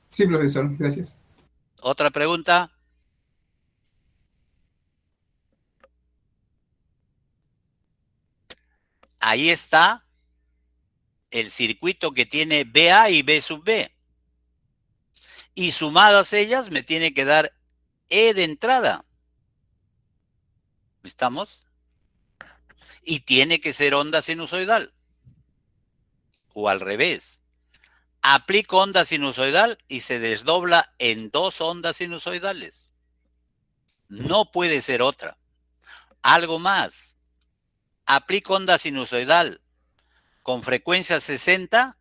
Sí, profesor, gracias. ¿Otra pregunta? Ahí está el circuito que tiene BA y B sub B. Y sumadas ellas me tiene que dar E de entrada. ¿Estamos? Y tiene que ser onda sinusoidal. O al revés. Aplico onda sinusoidal y se desdobla en dos ondas sinusoidales. No puede ser otra. Algo más. Aplico onda sinusoidal con frecuencia 60.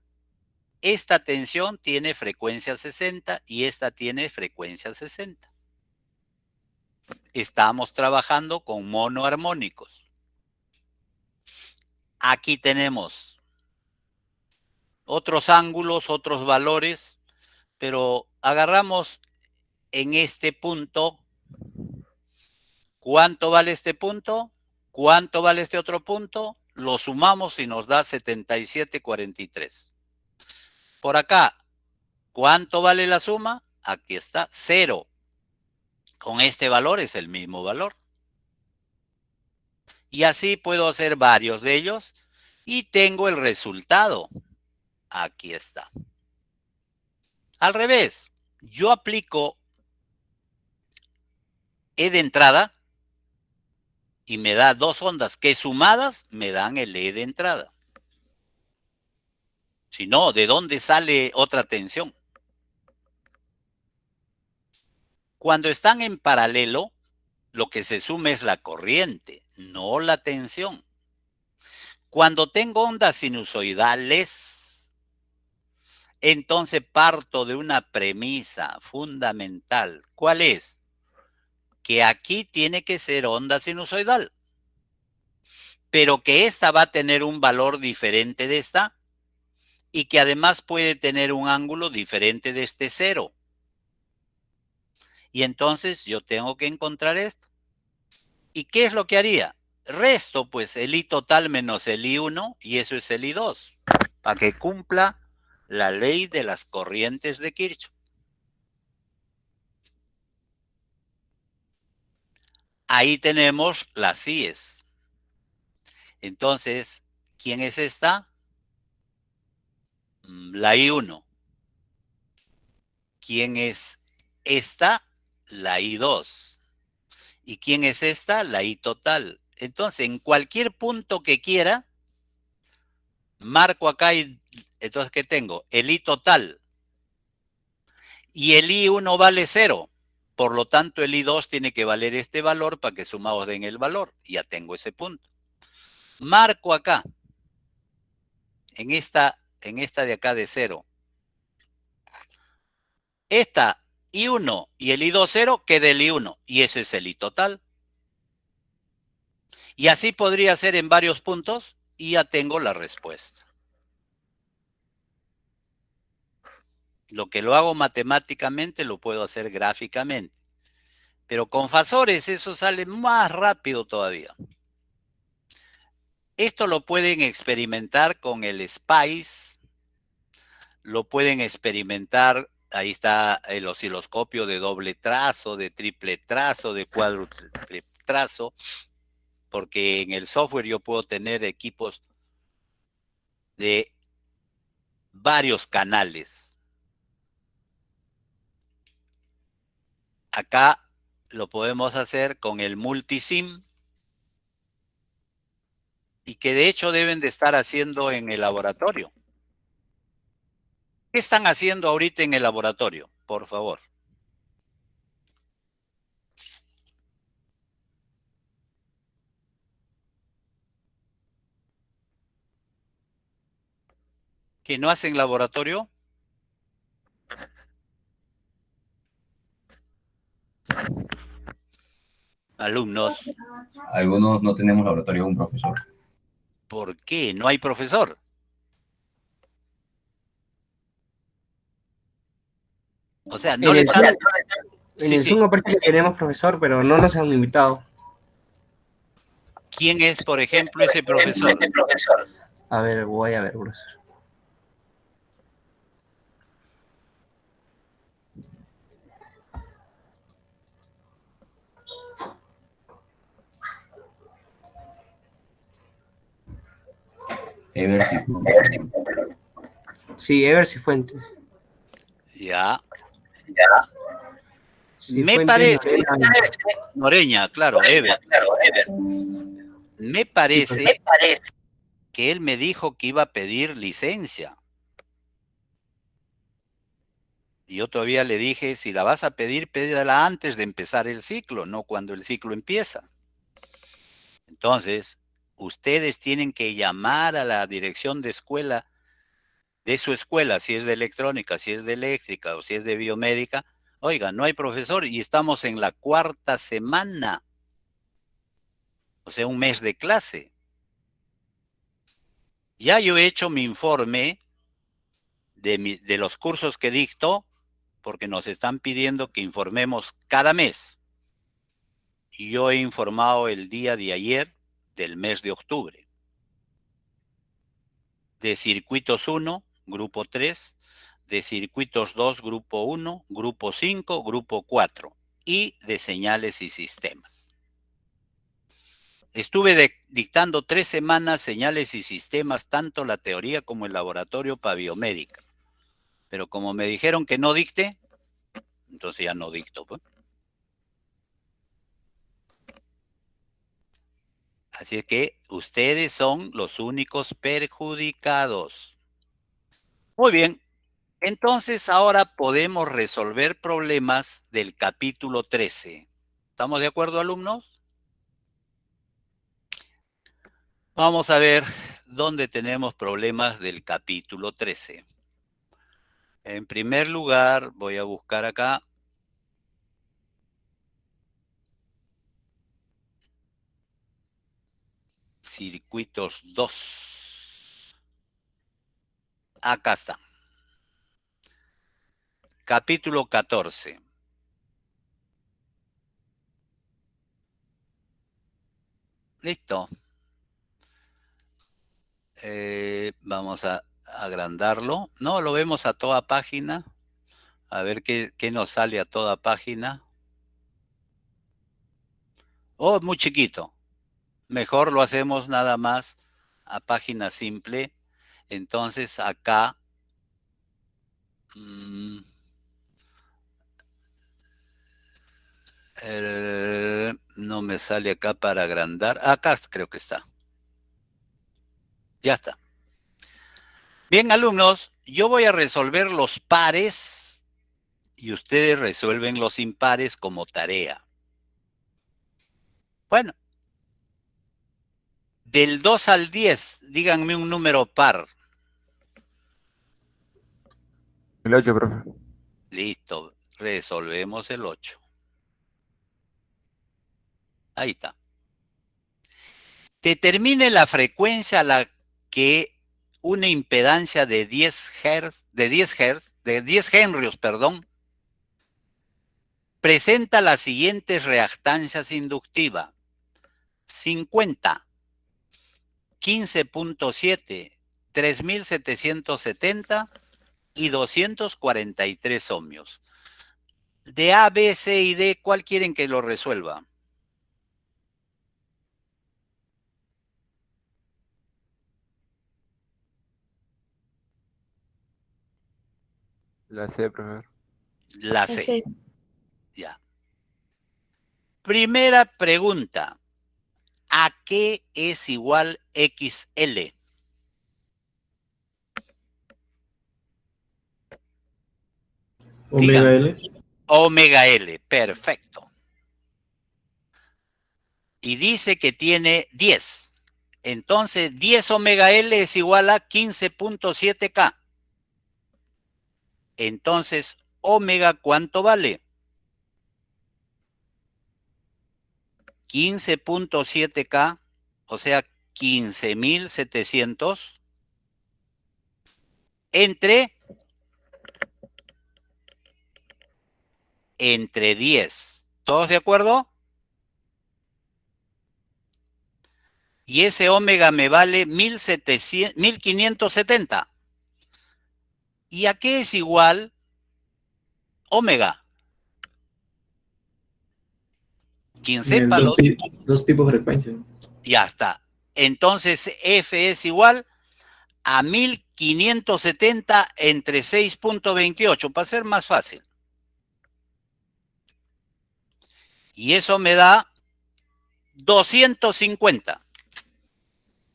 Esta tensión tiene frecuencia 60 y esta tiene frecuencia 60. Estamos trabajando con monoarmónicos. Aquí tenemos otros ángulos, otros valores, pero agarramos en este punto. ¿Cuánto vale este punto? ¿Cuánto vale este otro punto? Lo sumamos y nos da 77,43. Por acá, ¿cuánto vale la suma? Aquí está, 0. Con este valor es el mismo valor. Y así puedo hacer varios de ellos y tengo el resultado. Aquí está. Al revés, yo aplico E de entrada y me da dos ondas que sumadas me dan el E de entrada. Si no, ¿de dónde sale otra tensión? Cuando están en paralelo, lo que se suma es la corriente, no la tensión. Cuando tengo ondas sinusoidales, entonces parto de una premisa fundamental. ¿Cuál es? Que aquí tiene que ser onda sinusoidal, pero que esta va a tener un valor diferente de esta y que además puede tener un ángulo diferente de este 0. Y entonces yo tengo que encontrar esto. ¿Y qué es lo que haría? Resto pues el I total menos el I1 y eso es el I2, para que cumpla la ley de las corrientes de Kirchhoff. Ahí tenemos las IES. Entonces, ¿quién es esta? La I1. ¿Quién es esta? La I2. ¿Y quién es esta? La I total. Entonces, en cualquier punto que quiera, marco acá y entonces, ¿qué tengo? El I total. Y el I1 vale 0. Por lo tanto, el I2 tiene que valer este valor para que sumados den el valor. Ya tengo ese punto. Marco acá, en esta de acá de 0. Esta I1 y el I2 0 queda el I1 y ese es el I total. Y así podría ser en varios puntos y ya tengo la respuesta. Lo que lo hago matemáticamente lo puedo hacer gráficamente. Pero con fasores eso sale más rápido todavía. Esto lo pueden experimentar con el SPICE, lo pueden experimentar, ahí está el osciloscopio de doble trazo, de triple trazo, de cuádruple trazo, porque en el software yo puedo tener equipos de varios canales. Acá lo podemos hacer con el multisim y que de hecho deben de estar haciendo en el laboratorio. ¿Qué están haciendo ahorita en el laboratorio? Por favor. ¿Que no hacen laboratorio? Alumnos. Algunos no tenemos laboratorio aún, profesor. ¿Por qué? ¿No hay profesor? O sea, no En el les han... Zoom, en Sí, el sí. Zoom aparte que tenemos, profesor, pero no nos han invitado. ¿Quién es, por ejemplo, ese profesor? A ver, voy a ver, profesor. Ever si Sí, Ever Cifuentes. Ya. Me Cifuentes, parece... Lorena. Noreña, claro, Ever. Me Sí, parece que él me dijo que iba a pedir licencia. Y yo todavía le dije, si la vas a pedir, pídela antes de empezar el ciclo, no cuando el ciclo empieza. Entonces, ustedes tienen que llamar a la dirección de escuela, de su escuela, si es de electrónica, si es de eléctrica o si es de biomédica. Oiga, no hay profesor y estamos en la 4ª semana. O sea, un mes de clase. Ya yo he hecho mi informe de los cursos que dicto, porque nos están pidiendo que informemos cada mes. Y yo he informado el día de ayer del mes de octubre. De circuitos 1, grupo 3, de circuitos 2, grupo 1, grupo 5, grupo 4 y de señales y sistemas. Estuve dictando 3 semanas señales y sistemas, tanto la teoría como el laboratorio para biomédica. Pero como me dijeron que no dicte, entonces ya no dicto, pues. Así es que ustedes son los únicos perjudicados. Muy bien. Entonces ahora podemos resolver problemas del capítulo 13. ¿Estamos de acuerdo, alumnos? Vamos a ver dónde tenemos problemas del capítulo 13. En primer lugar, voy a buscar acá. Circuitos 2. Acá está. Capítulo 14. Listo. Vamos a agrandarlo. No, lo vemos a toda página. A ver qué nos sale a toda página. Oh, muy chiquito. Mejor lo hacemos nada más a página simple. Entonces acá no me sale acá para agrandar. Acá creo que está. Ya está. Bien, alumnos, yo voy a resolver los pares y ustedes resuelven los impares como tarea. Bueno, del 2 al 10, díganme un número par. El 8, profe. Listo, resolvemos el 8. Ahí está. Determine la frecuencia a la que una impedancia de 10 henrios, presenta las siguientes reactancias inductivas: 50, 15.7, 3770 y 243 ohmios. De A, B, C y D, ¿cuál quieren que lo resuelva? La C, profesor. La C. Ya. Primera pregunta. ¿A qué es igual XL? Omega Digan. L. Omega L, perfecto. Y dice que tiene 10. Entonces, 10 omega L es igual a 15.7K. Entonces, omega, ¿cuánto vale? 15.7K, o sea, 15.700 entre entre 10. ¿Todos de acuerdo? Y ese omega me vale 1570. ¿Y a qué es igual omega? Quien sepa los... Dos picos de frecuencia. Ya está. Entonces F es igual a 1570 entre 6.28, para ser más fácil. Y eso me da 250.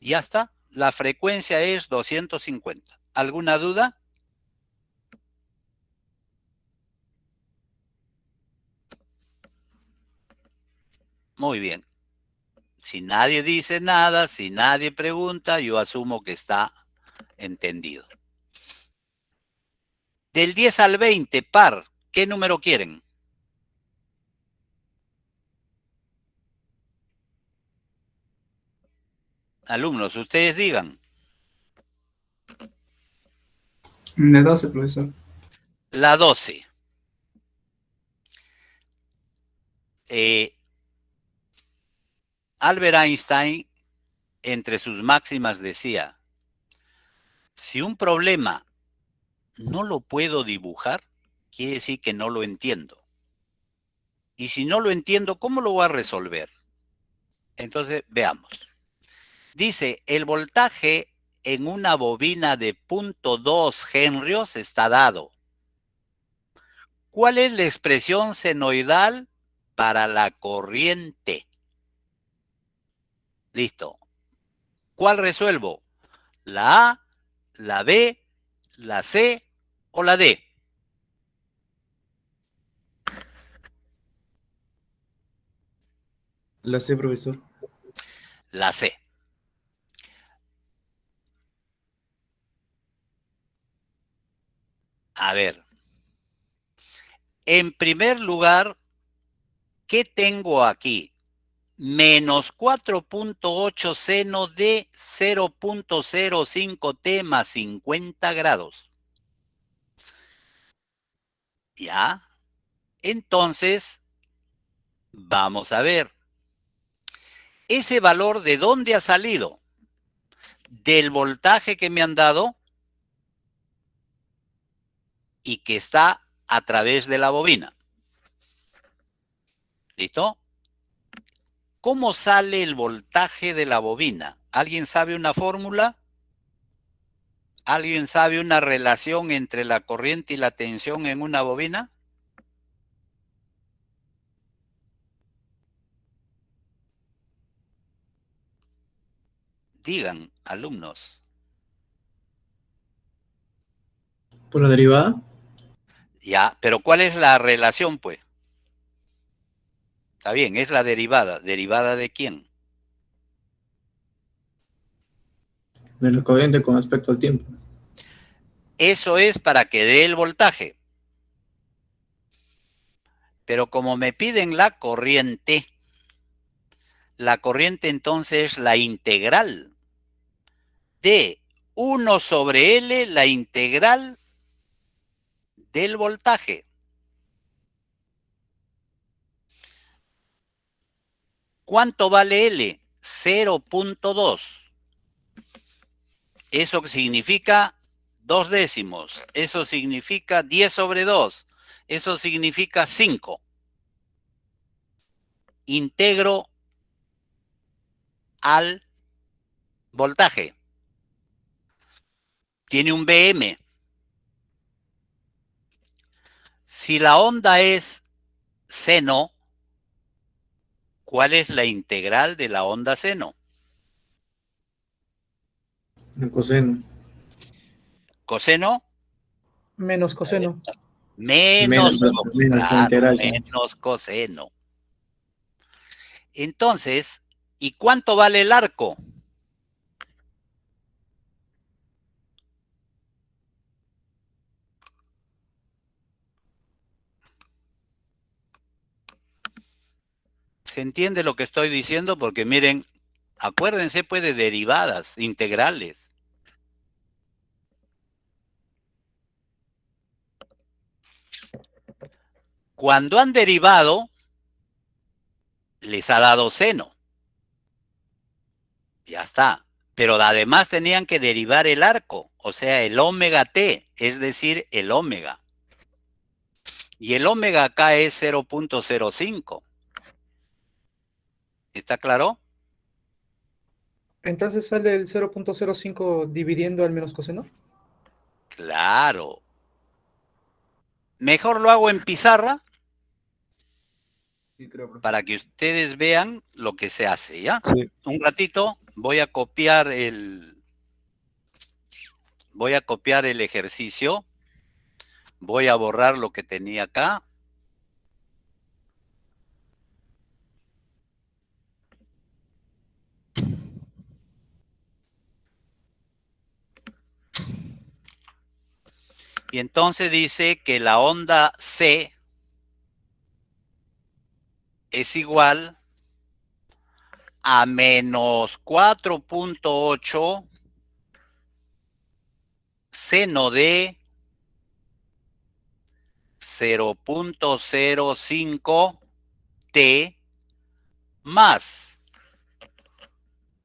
Ya está. La frecuencia es 250. ¿Alguna duda? Muy bien. Si nadie dice nada, si nadie pregunta, yo asumo que está entendido. Del 10 al 20, par, ¿qué número quieren? Alumnos, ustedes digan. De 12, profesor. La 12. Albert Einstein, entre sus máximas, decía, si un problema no lo puedo dibujar, quiere decir que no lo entiendo. Y si no lo entiendo, ¿cómo lo voy a resolver? Entonces, veamos. Dice, el voltaje en una bobina de 0.2 henrios está dado. ¿Cuál es la expresión senoidal para la corriente? Listo. ¿Cuál resuelvo? ¿La A, la B, la C o la D? La C, profesor. La C. A ver. En primer lugar, ¿qué tengo aquí? Menos 4.8 seno de 0.05 t más 50 grados. ¿Ya? Entonces, vamos a ver. ¿Ese valor de dónde ha salido? Del voltaje que me han dado y que está a través de la bobina. ¿Listo? ¿Cómo sale el voltaje de la bobina? ¿Alguien sabe una fórmula? ¿Alguien sabe una relación entre la corriente y la tensión en una bobina? Digan, alumnos. ¿Por la derivada? Ya, pero ¿cuál es la relación, pues? Está bien, es la derivada. ¿Derivada de quién? De la corriente con respecto al tiempo. Eso es para que dé el voltaje. Pero como me piden la corriente entonces es la integral de 1 sobre L, la integral del voltaje. ¿Cuánto vale L? 0.2. Eso significa 2 décimos. Eso significa 10 sobre 2. Eso significa 5. Integro al voltaje. Tiene un Bm. Si la onda es seno, ¿cuál es la integral de la onda seno? El coseno. ¿Coseno? Menos coseno. Menos la integral. menos coseno. Entonces, ¿y cuánto vale el arco? ¿Se entiende lo que estoy diciendo? Porque miren, acuérdense pues de derivadas integrales. Cuando han derivado, les ha dado seno. Ya está. Pero además tenían que derivar el arco, o sea, el omega t, es decir, el omega. Y el omega acá es 0.05. ¿Está claro? Entonces sale el 0.05 dividiendo al menos coseno. Claro. Mejor lo hago en pizarra Sí, creo, profe. para que ustedes vean lo que se hace, ¿ya? Sí. Un ratito voy a copiar el ejercicio. Voy a borrar lo que tenía acá. Y entonces dice que la onda C es igual a menos 4.8 seno de 0.05 t más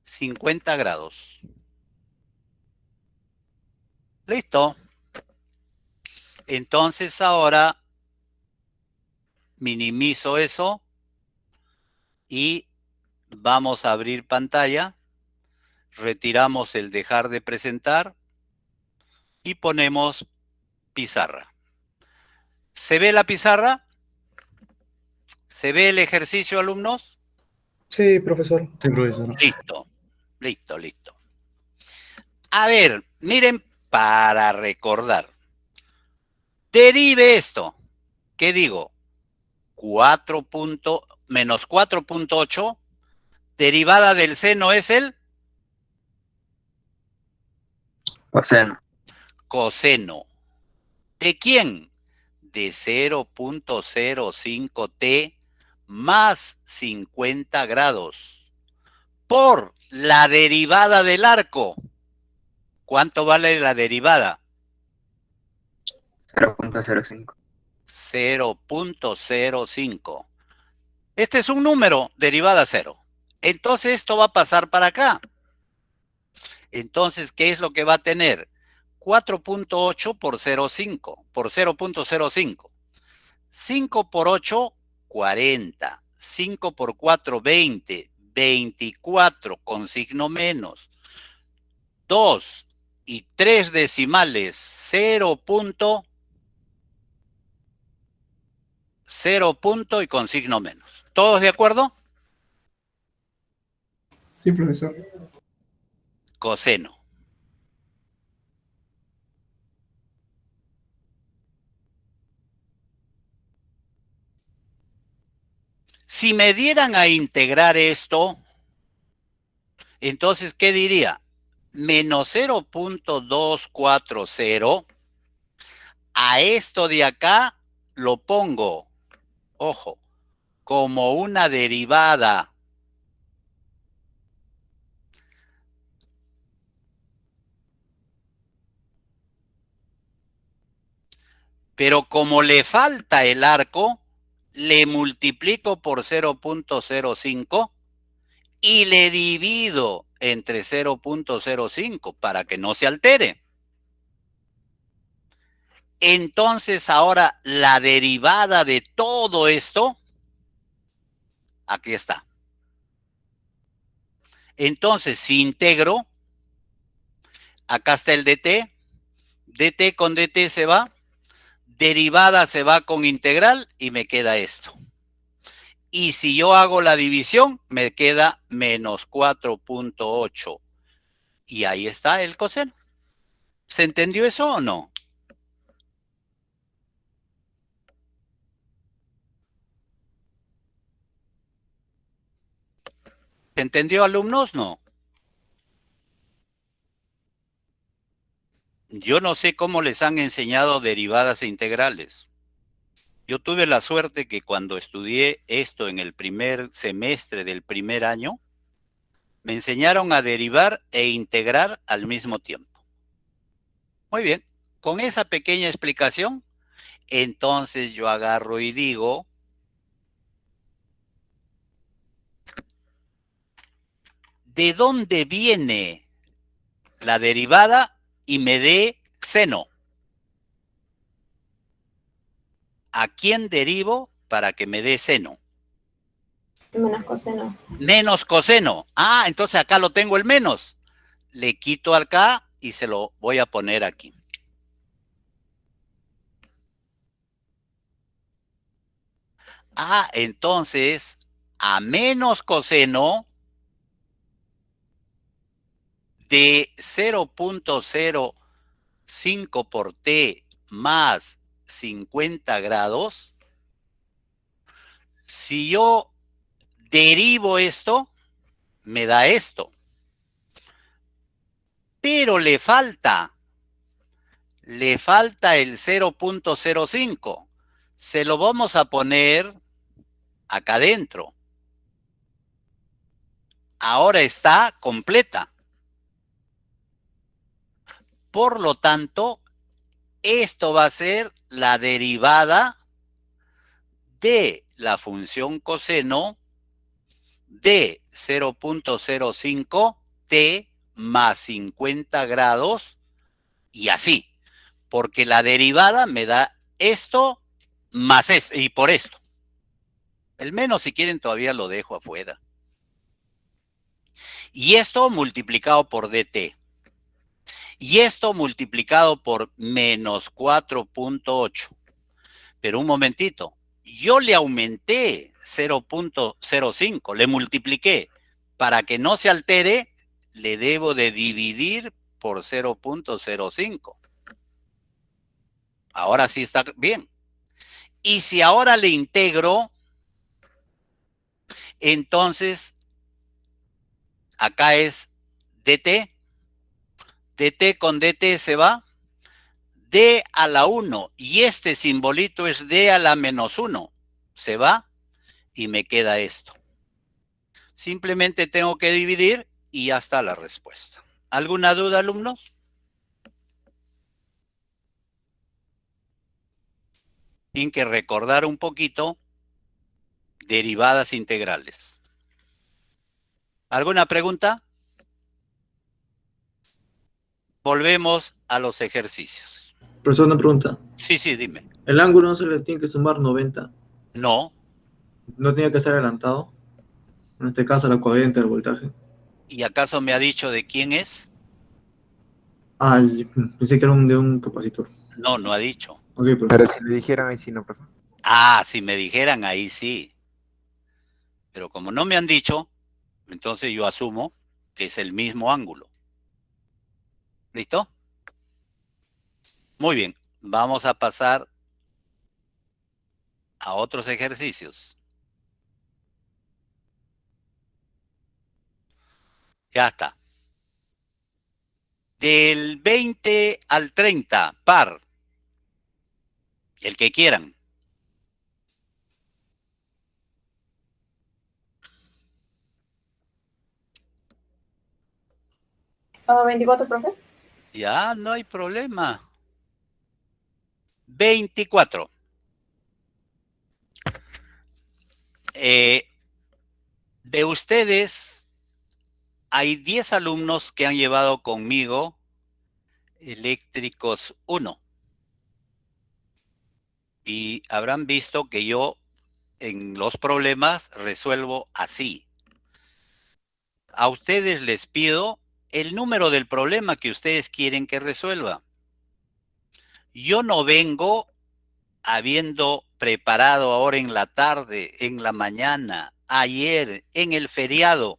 50 grados. Listo. Entonces ahora minimizo eso y vamos a abrir pantalla. Retiramos el dejar de presentar y ponemos pizarra. ¿Se ve la pizarra? ¿Se ve el ejercicio, alumnos? Sí, profesor. Sí, profesor. Listo, listo, listo. A ver, miren para recordar. Derive esto. ¿Qué digo? Menos 4.8. Derivada del seno es el Coseno. coseno. ¿De quién? De 0.05 t más 50 grados por la derivada del arco. ¿Cuánto vale la derivada? 0.05. 0.05. Este es un número, derivada 0. Entonces esto va a pasar para acá. Entonces, ¿qué es lo que va a tener? 4.8 por 0.5, por 0.05. 5 por 8, 40. 5 por 4, 20. 24 con signo menos. 2 y 3 decimales, 0. 0 punto y con signo menos. ¿Todos de acuerdo? Sí, profesor. Coseno. Si me dieran a integrar esto, entonces, ¿qué diría? Menos 0.240. A esto de acá lo pongo, ojo, como una derivada. Pero como le falta el arco, le multiplico por 0.05 y le divido entre 0.05 para que no se altere. Entonces ahora la derivada de todo esto, aquí está. Entonces si integro, acá está el dt, dt con dt se va, derivada se va con integral y me queda esto. Y si yo hago la división, me queda menos 4.8. Y ahí está el coseno. ¿Se entendió eso o no? ¿Se entendió, alumnos? No. Yo no sé cómo les han enseñado derivadas e integrales. Yo tuve la suerte que cuando estudié esto en el primer semestre del primer año, me enseñaron a derivar e integrar al mismo tiempo. Muy bien, con esa pequeña explicación, Entonces yo agarro y digo, ¿de dónde viene la derivada y me dé seno? ¿A quién derivo para que me dé seno? Menos coseno. Menos coseno. Ah, entonces acá lo tengo el menos. Le quito acá y se lo voy a poner aquí. Ah, entonces, a menos coseno de 0.05 por t más 50 grados, si yo derivo esto, me da esto. Pero le falta el 0.05. Se lo vamos a poner acá adentro. Ahora está completa. Por lo tanto, esto va a ser la derivada de la función coseno de 0.05 t más 50 grados y así. Porque la derivada me da esto más esto y por esto. El menos, si quieren, todavía lo dejo afuera. Y esto multiplicado por dt. Y esto multiplicado por menos 4.8. Pero un momentito. Yo le aumenté 0.05, le multipliqué. Para que no se altere, le debo de dividir por 0.05. Ahora sí está bien. Y si ahora le integro, entonces acá es dt. dt con dt se va. D a la 1. Y este simbolito es D a la menos 1. Se va y me queda esto. Simplemente tengo que dividir y ya está la respuesta. ¿Alguna duda, alumnos? Tienen que recordar un poquito derivadas integrales. ¿Alguna pregunta? Volvemos a los ejercicios. Profesor, una pregunta. Sí, dime. ¿El ángulo no se le tiene que sumar 90? No. ¿No tiene que ser adelantado? En este caso, la corriente del voltaje. ¿Y acaso me ha dicho de quién es? Ah, pensé que era de un capacitor. No, no ha dicho. Ok, profesor. Pero si le dijeran ahí sí, no, profesor. Ah, si me dijeran ahí sí. Pero como no me han dicho, entonces yo asumo que es el mismo ángulo. ¿Listo? Muy bien. Vamos a pasar a otros ejercicios. Ya está. Del 20 al 30, par. El que quieran. Oh, 24, profe. Ya, no hay problema. 24. De ustedes, hay 10 alumnos que han llevado conmigo eléctricos 1. Y habrán visto que yo en los problemas resuelvo así. A ustedes les pido el número del problema que ustedes quieren que resuelva. Yo no vengo habiendo preparado ahora en la tarde, en la mañana, ayer, en el feriado,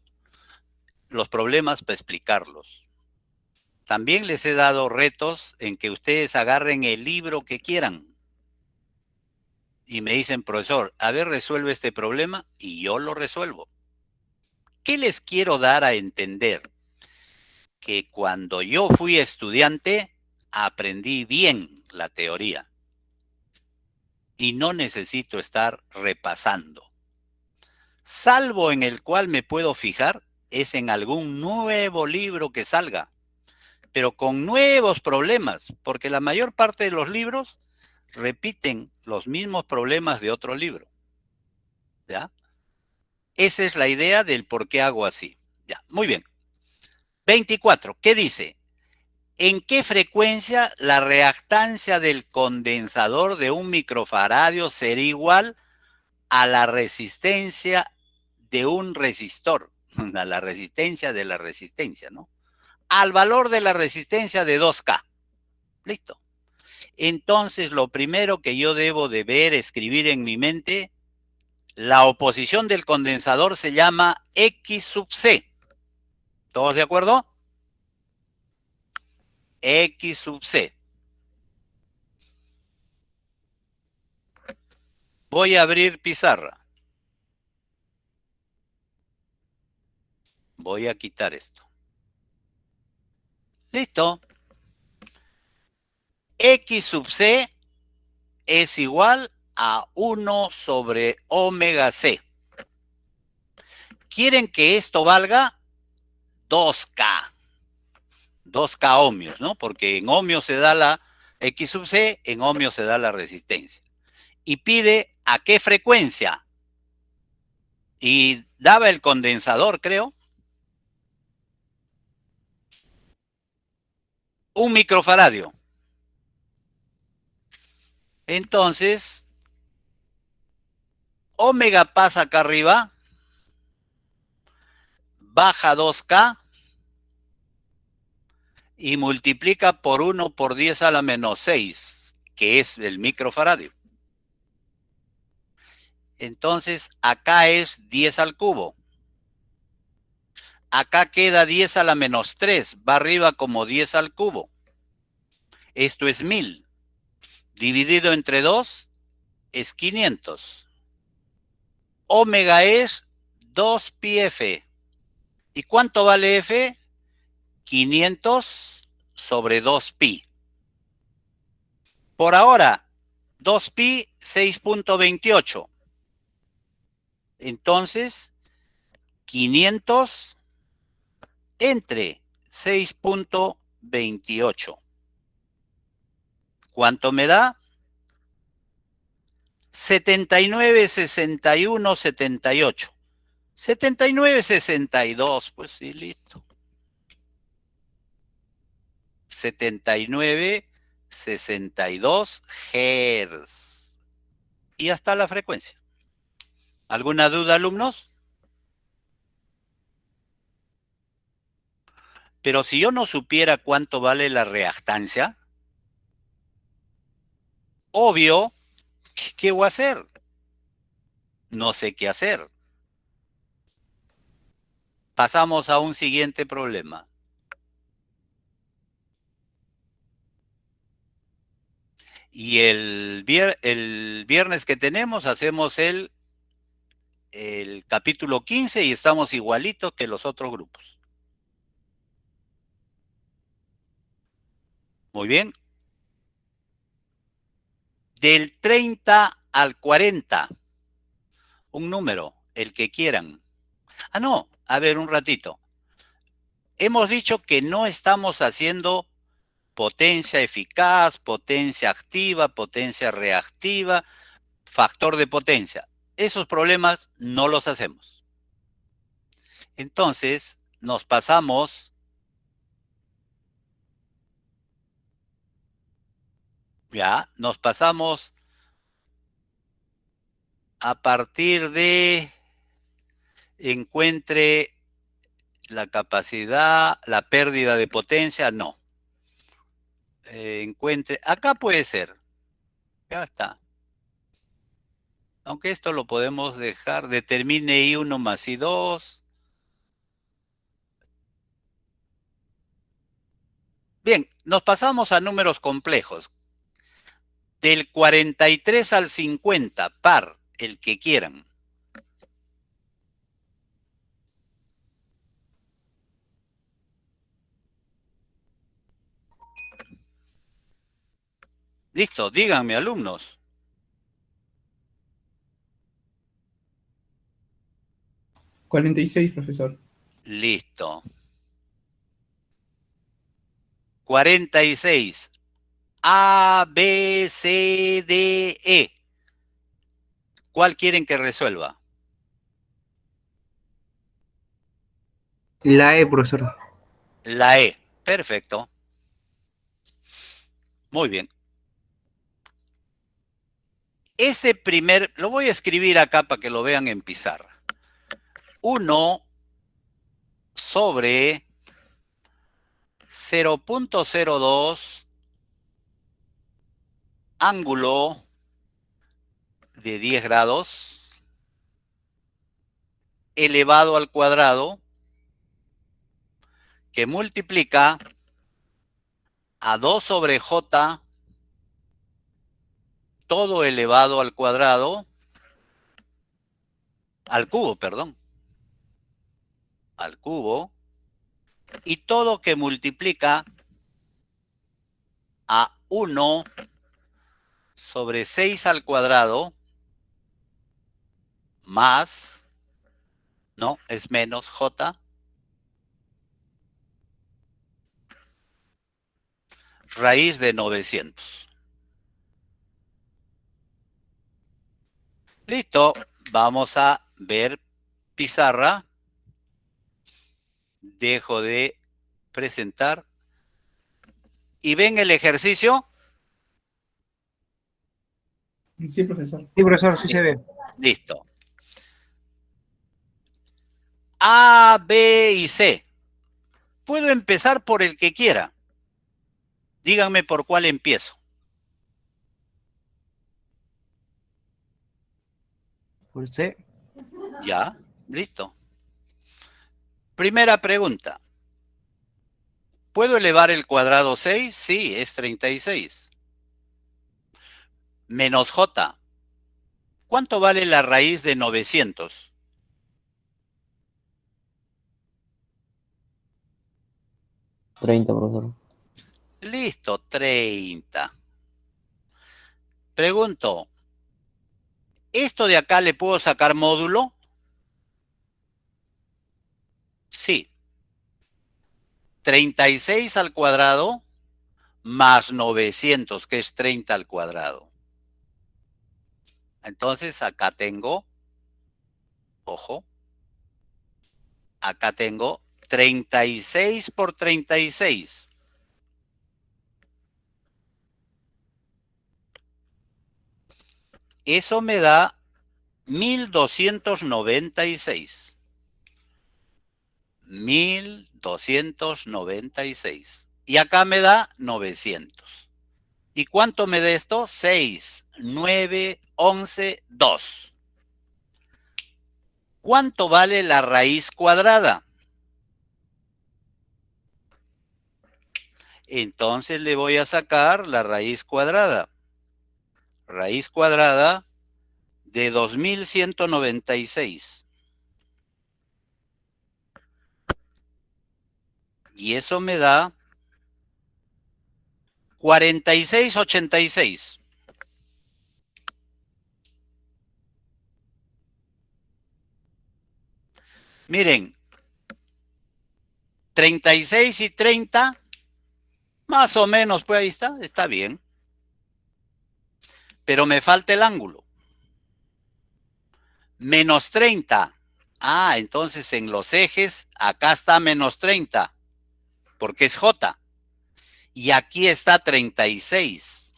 los problemas para explicarlos. También les he dado retos en que ustedes agarren el libro que quieran y me dicen, profesor, a ver, resuelve este problema y yo lo resuelvo. ¿Qué les quiero dar a entender? Que cuando yo fui estudiante, aprendí bien la teoría y no necesito estar repasando. Salvo en el cual me puedo fijar es en algún nuevo libro que salga, pero con nuevos problemas, porque la mayor parte de los libros repiten los mismos problemas de otro libro. ¿Ya? Esa es la idea del por qué hago así. Ya, muy bien. 24, ¿qué dice? ¿En qué frecuencia la reactancia del condensador de un microfaradio será igual a la resistencia de un resistor? A la resistencia de la resistencia, ¿no? Al valor de la resistencia de 2K. Listo. Entonces, lo primero que yo debo de ver, escribir en mi mente, la oposición del condensador se llama X sub C. ¿Todos de acuerdo? X sub C. Voy a abrir pizarra. Voy a quitar esto. Listo. X sub C es igual a 1 sobre omega C. ¿Quieren que esto valga? 2K. 2K ohmios, ¿no? Porque en ohmios se da la X sub C, en ohmios se da la resistencia. Y pide a qué frecuencia. Y daba el condensador, creo. 1 microfaradio. Entonces, omega pasa acá arriba, baja 2K y multiplica por 1 por 10 a la menos 6, que es el microfaradio. Entonces, acá es 10 al cubo. Acá queda 10 a la menos 3, va arriba como 10 al cubo. Esto es 1000. Dividido entre 2 es 500. Omega es 2 pi F. ¿Y cuánto vale F? 500 sobre 2 pi. Por ahora, 2 pi, 6.28. Entonces, 500 entre 6.28. ¿Cuánto me da? 79, 61, 78. 79, 62, pues sí, listo. 79, 62 Hz. Y hasta la frecuencia. ¿Alguna duda, alumnos? Pero si yo no supiera cuánto vale la reactancia, obvio, ¿qué voy a hacer? No sé qué hacer. Pasamos a un siguiente problema. Y el viernes que tenemos hacemos el capítulo 15 y estamos igualitos que los otros grupos. Muy bien. Del 30 al 40. Un número, el que quieran. Ah, no, a ver un ratito. Hemos dicho que no estamos haciendo potencia eficaz, potencia activa, potencia reactiva, factor de potencia. Esos problemas no los hacemos. Entonces, nos pasamos a partir de encuentre la capacidad, la pérdida de potencia, no. Encuentre, acá puede ser, ya está. Aunque esto lo podemos dejar, determine I1 más I2. Bien, nos pasamos a números complejos. Del 43 al 50, par, el que quieran. Listo, díganme, alumnos. $46, profesor. Listo. 46 A, B, C, D, E. ¿Cuál quieren que resuelva? La E, profesor. La E. Perfecto. Muy bien. Este primer, lo voy a escribir acá para que lo vean en pizarra. 1 sobre 0.02 ángulo de 10 grados elevado al cuadrado que multiplica a 2 sobre J todo elevado al cuadrado, al cubo, perdón, al cubo, y todo que multiplica a 1 sobre 6 al cuadrado más, no, es menos J, raíz de 900. Listo, vamos a ver pizarra. Dejo de presentar. ¿Y ven el ejercicio? Sí, profesor. Sí, profesor, sí se ve. Listo. A, B y C. Puedo empezar por el que quiera. Díganme por cuál empiezo. Por C. Ya, listo. Primera pregunta. ¿Puedo elevar el cuadrado 6? Sí, es 36. Menos J. ¿Cuánto vale la raíz de 900? Profesor. Listo, 30. Pregunto, ¿esto de acá le puedo sacar módulo? Sí. 36 al cuadrado más 900, que es 30 al cuadrado. Entonces acá tengo, ojo, acá tengo 36 por 36. Eso me da 1296. 1296. Y acá me da 900. ¿Y cuánto me da esto? 6, 9, 11, 2. ¿Cuánto vale la raíz cuadrada? Entonces le voy a sacar la raíz cuadrada. Raíz cuadrada de 2196. Y eso me da 4686. Miren, 36 y 30, más o menos, pues ahí está bien. Pero me falta el ángulo. Menos 30. Ah, entonces en los ejes, acá está menos 30, porque es J. Y aquí está 36.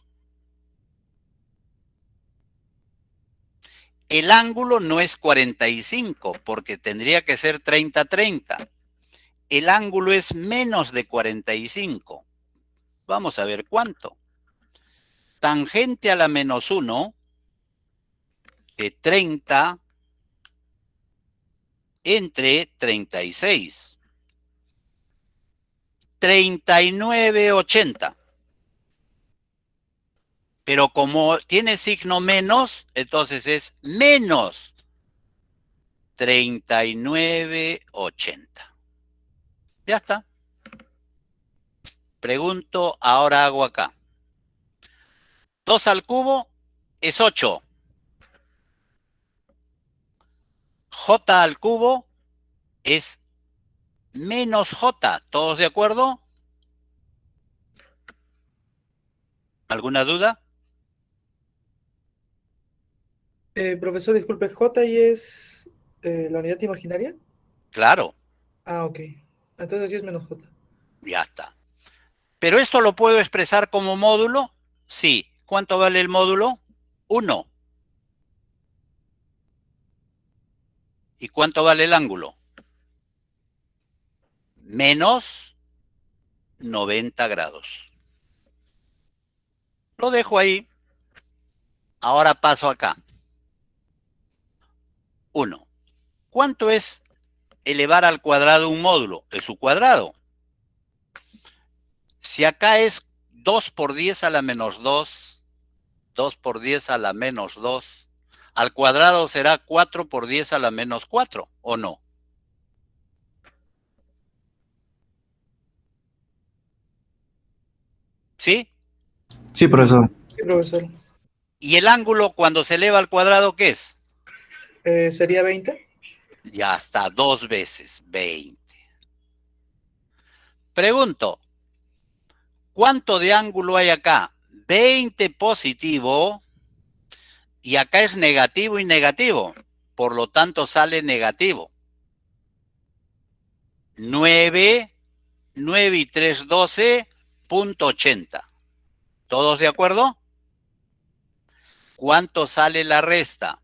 El ángulo no es 45, porque tendría que ser 30-30. El ángulo es menos de 45. Vamos a ver cuánto. Tangente a la menos 1 de 30 entre 36. 39,80. Pero como tiene signo menos, entonces es menos 39,80. Ya está. Pregunto, ahora hago acá. 2 al cubo es 8. J al cubo es menos J. ¿Todos de acuerdo? ¿Alguna duda? Profesor, disculpe, ¿J y es la unidad imaginaria? Claro, Ah, ok. Entonces sí es menos J. ya está. ¿Pero esto lo puedo expresar como módulo? Sí. ¿Cuánto vale el módulo? 1. ¿Y cuánto vale el ángulo? Menos 90 grados. Lo dejo ahí. Ahora paso acá. 1. ¿Cuánto es elevar al cuadrado un módulo? Es su cuadrado. Si acá es 2 por 10 a la menos 2, 2 por 10 a la menos 2, al cuadrado será 4 por 10 a la menos 4, ¿o no? ¿Sí? Sí, profesor. Sí, profesor. ¿Y el ángulo cuando se eleva al cuadrado qué es? ¿Sería 20? Ya está, 2 veces 20. Pregunto, ¿cuánto de ángulo hay acá? 20 positivo y acá es negativo y negativo. Por lo tanto sale negativo. 9 y 3, 12.80. ¿Todos de acuerdo? ¿Cuánto sale la resta?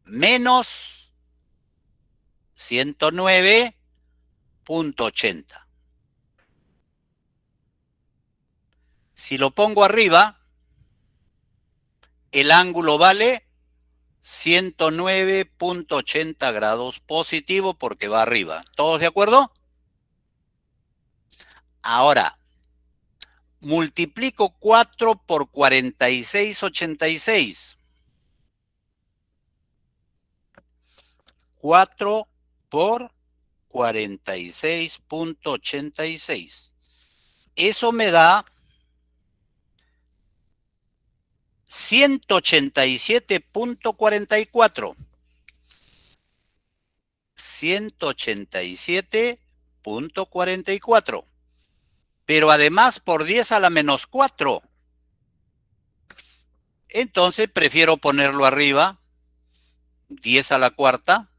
Menos 109.80. Si lo pongo arriba, el ángulo vale 109.80 grados positivo porque va arriba. ¿Todos de acuerdo? Ahora, multiplico 4 por 46,86. 4 por 46.86. Eso me da 187.44. 187.44. Pero además por 10 a la menos 4. Entonces prefiero ponerlo arriba, 10 a la cuarta,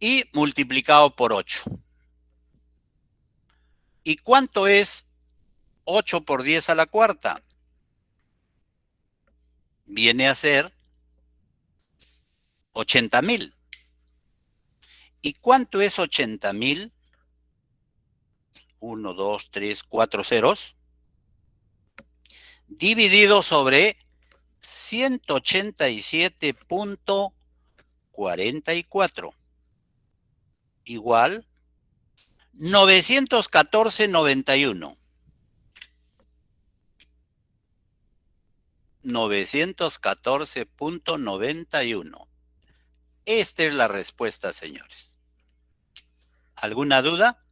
y multiplicado por 8. ¿Y cuánto es 8 por 10 a la cuarta? Viene a ser 80,000. ¿Y cuánto es 80,000? 1, 2, 3, 4 ceros. Dividido sobre 187.44. Igual 914.91. 914.91. Esta es la respuesta, señores. ¿Alguna duda?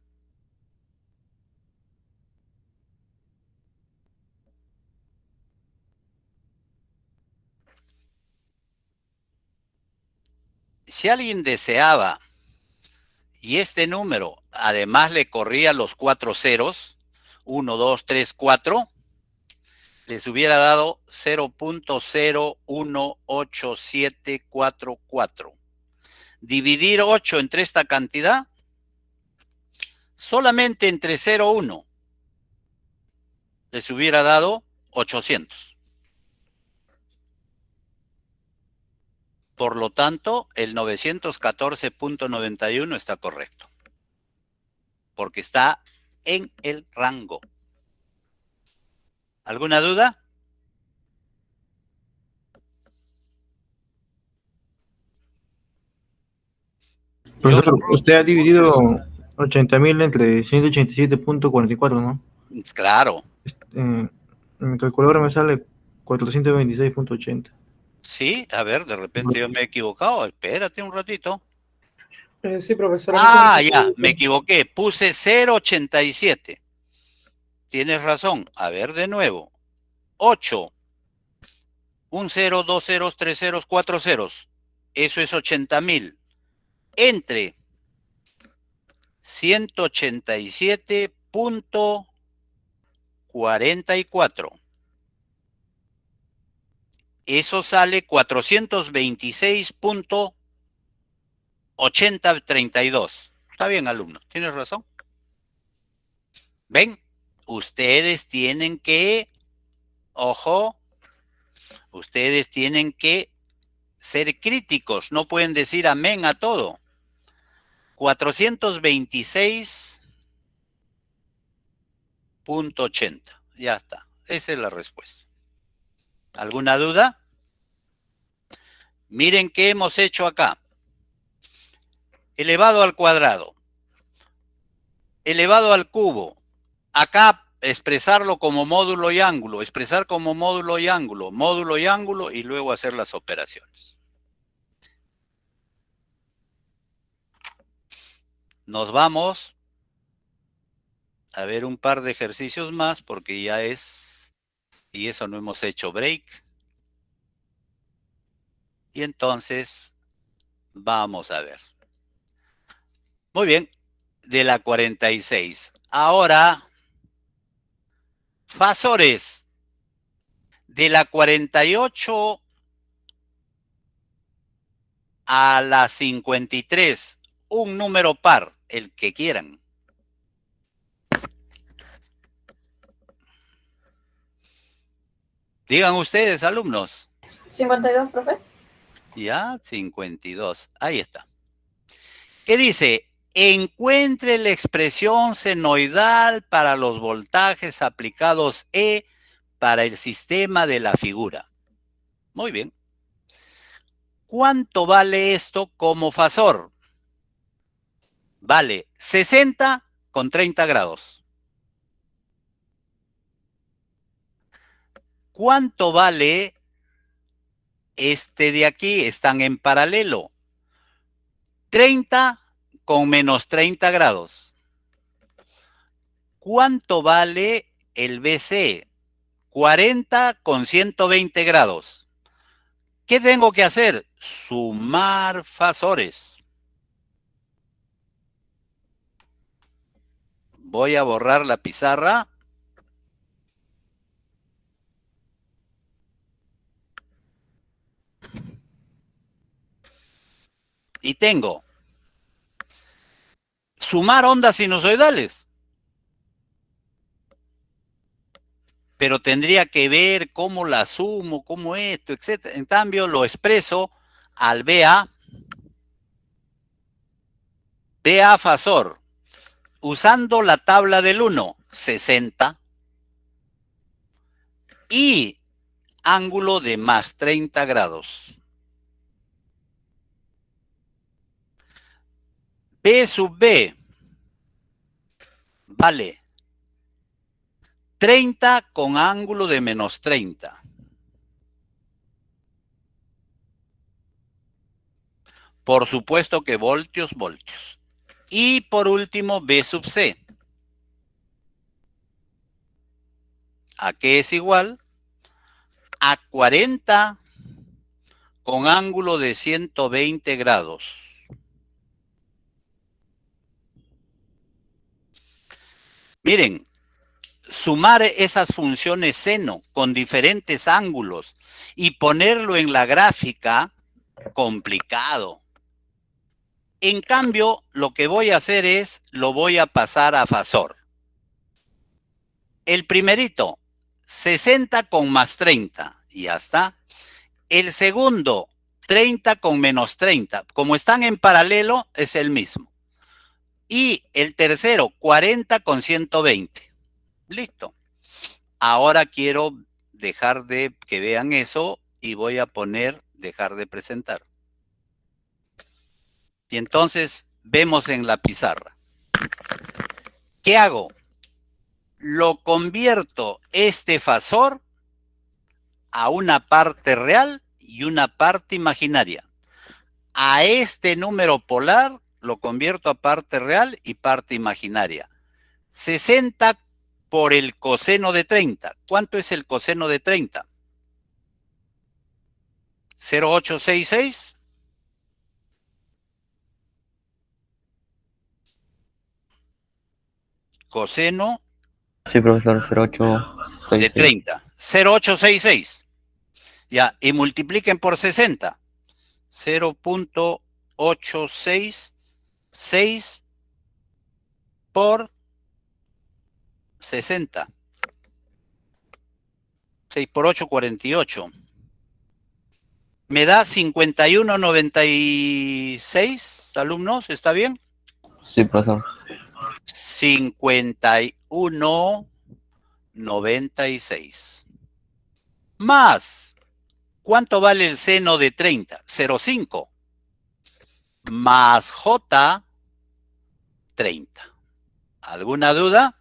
Si alguien deseaba y este número además le corría los 4 ceros, 1, 2, 3, 4, les hubiera dado 0.018744. Dividir 8 entre esta cantidad, solamente entre 0 y 1, les hubiera dado 800. Por lo tanto, el 914.91 está correcto, porque está en el rango. ¿Alguna duda? Profesor, usted ha dividido 80,000 entre 187.44, ¿no? Claro. En mi calculadora me sale 426.80. Sí, a ver, de repente yo me he equivocado. Espérate un ratito. Sí, profesor. Ah, ya, me equivoqué. Puse 0.87. Tienes razón. A ver, de nuevo. 8. Un 0, 2 ceros, 3 ceros, 4 ceros. Eso es 80,000. Entre 187.44. eso sale 426.8032. Está bien, alumno, tienes razón. ¿Ven? Ustedes tienen que, ojo, ustedes tienen que ser críticos, no pueden decir amén a todo. 426.80. Ya está. Esa es la respuesta. ¿Alguna duda? Miren qué hemos hecho acá. Elevado al cuadrado. Elevado al cubo. Acá expresarlo como módulo y ángulo. Expresar como módulo y ángulo. Módulo y ángulo y luego hacer las operaciones. Nos vamos a ver un par de ejercicios más porque ya es, y eso no hemos hecho break. Y entonces vamos a ver. Muy bien, de la 46. Ahora, fasores. De la 48 a la 53, un número par, el que quieran. Digan ustedes, alumnos. 52, profe. Ya, 52. Ahí está. ¿Qué dice? Encuentre la expresión senoidal para los voltajes aplicados E para el sistema de la figura. Muy bien. ¿Cuánto vale esto como fasor? Vale 60 con 30 grados. ¿Cuánto vale este de aquí? Están en paralelo. 30 con menos 30 grados. ¿Cuánto vale el BC? 40 con 120 grados. ¿Qué tengo que hacer? Sumar fasores. Voy a borrar la pizarra. Y tengo sumar ondas sinusoidales. Pero tendría que ver cómo la sumo, cómo esto, etc. En cambio, lo expreso al BA fasor, usando la tabla del 1, 60, y ángulo de más 30 grados. B sub B vale 30 con ángulo de menos 30. Por supuesto que voltios, voltios. Y por último, B sub C. ¿A qué es igual? A 40 con ángulo de 120 grados. Miren, sumar esas funciones seno con diferentes ángulos y ponerlo en la gráfica, complicado. En cambio, lo que voy a hacer es, lo voy a pasar a fasor. El primerito, 60 con más 30, y ya está. El segundo, 30 con menos 30. Como están en paralelo, es el mismo. Y el tercero, 40 con 120. Listo. Ahora quiero dejar de que vean eso y voy a poner dejar de presentar. Y entonces vemos en la pizarra. ¿Qué hago? Lo convierto este fasor a una parte real y una parte imaginaria. A este número polar lo convierto a parte real y parte imaginaria. 60 por el coseno de 30. ¿Cuánto es el coseno de 30? 0,866. Coseno Sí, profesor, 0866. de 30. 0,866. Ya, y multipliquen por 60. 0.866 por 60. 6 por 8, 48. Me da 51.96, alumnos, ¿está bien? Sí, profesor. 51.96. Más, ¿cuánto vale el seno de 30? 0,5. Más J, 30. ¿Alguna duda?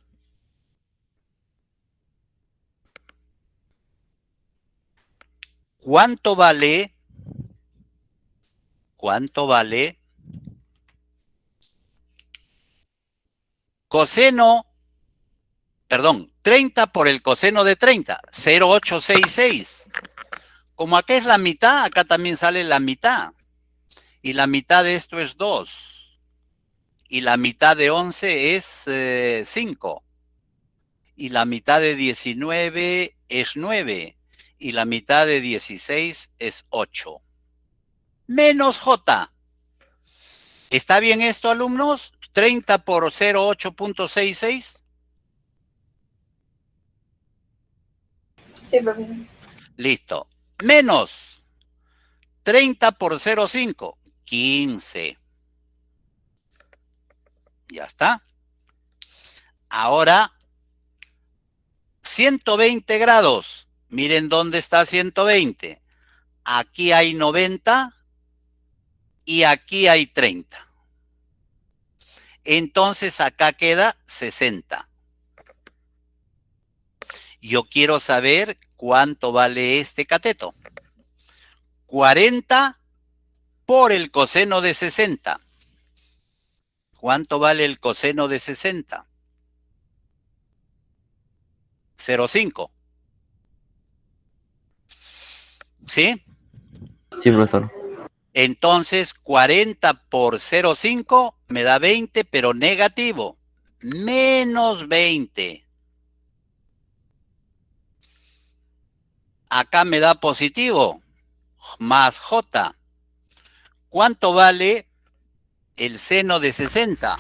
¿Cuánto vale? ¿Cuánto vale? Coseno, perdón, 30 por el coseno de 30, 0,866. Como acá es la mitad, acá también sale la mitad. Y la mitad de esto es 2. Y la mitad de 11 es 5. Y la mitad de 19 es 9. Y la mitad de 16 es 8. Menos J. ¿Está bien esto, alumnos? 30 por 0,8.66. Sí, profesor. Listo. Menos 30 por 0,5. 15. Ya está. Ahora, 120 grados. Miren dónde está 120. Aquí hay 90 y aquí hay 30. Entonces acá queda 60. Yo quiero saber cuánto vale este cateto. 40 por el coseno de 60. ¿Cuánto vale el coseno de 60? 0,5. ¿Sí? Sí, profesor. Entonces, 40 por 0,5 me da 20, pero negativo. Menos 20. Acá me da positivo. Más J. ¿Cuánto vale el seno de 60?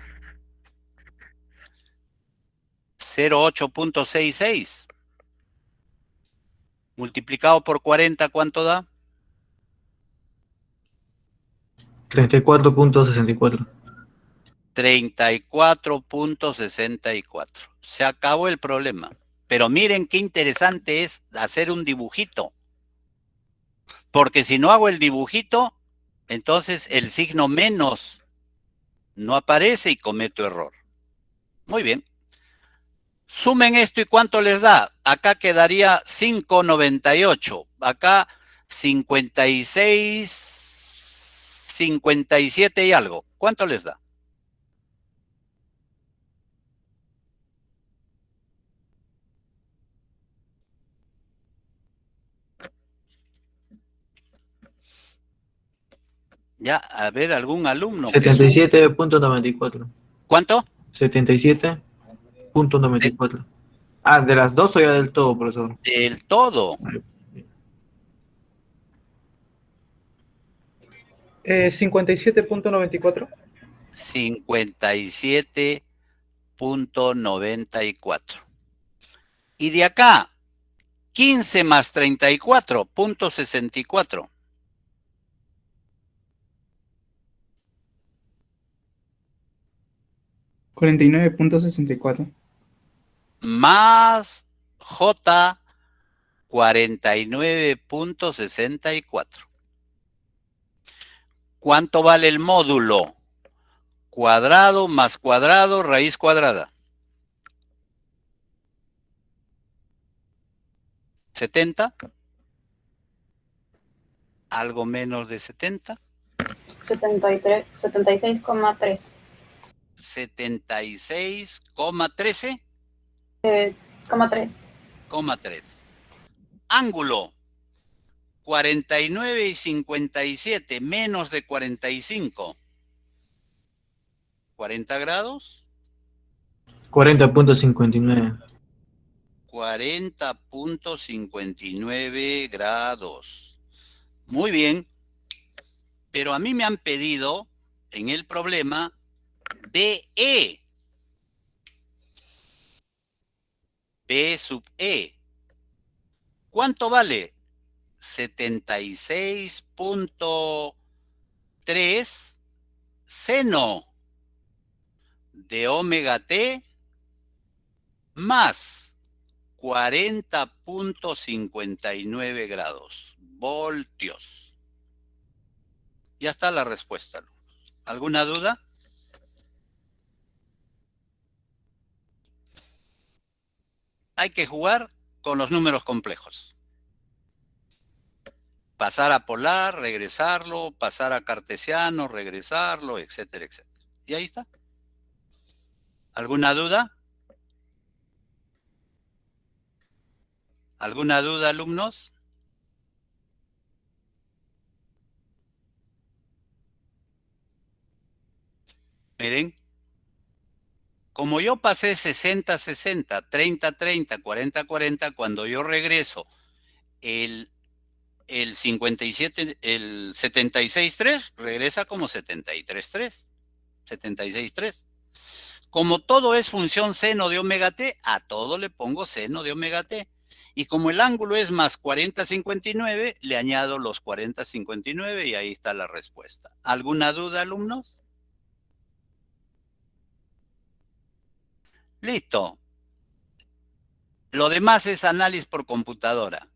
0,8.66. Multiplicado por 40, ¿cuánto da? 34.64. 34.64. Se acabó el problema. Pero miren qué interesante es hacer un dibujito. Porque si no hago el dibujito, entonces el signo menos no aparece y cometo error. Muy bien. Sumen esto y ¿cuánto les da? Acá quedaría 5,98. Acá 56, 57 y algo. ¿Cuánto les da? Ya, a ver, algún alumno. 77.94. ¿Cuánto? 77.94. Ah, ¿de las dos o ya del todo, profesor? Del todo. 57.94. 57.94. Y de acá, 15 más 34.64. $49.64. Más J, 49.64. ¿Cuánto vale el módulo? Cuadrado más cuadrado, raíz cuadrada. 70. Algo menos de 70. 73, 76,3. 76,13. 3. 3. Ángulo. 49 y 57, menos de 45. 40 grados. 40.59. 40.59 grados. Muy bien. Pero a mí me han pedido en el problema BE. B sub E. ¿Cuánto vale? 76.3 seno de omega T más 40.59 grados. Voltios. Ya está la respuesta. ¿Alguna duda? Hay que jugar con los números complejos. Pasar a polar, regresarlo, pasar a cartesiano, regresarlo, etcétera, etcétera. Y ahí está. ¿Alguna duda? ¿Alguna duda, alumnos? Miren, como yo pasé 60-60, 30-30, 40-40, cuando yo regreso el 57, el 76-3, regresa como 73-3, 76-3. Como todo es función seno de omega t, a todo le pongo seno de omega t. Y como el ángulo es más 40-59, le añado los 40-59 y ahí está la respuesta. ¿Alguna duda, alumnos? Listo. Lo demás es análisis por computadora.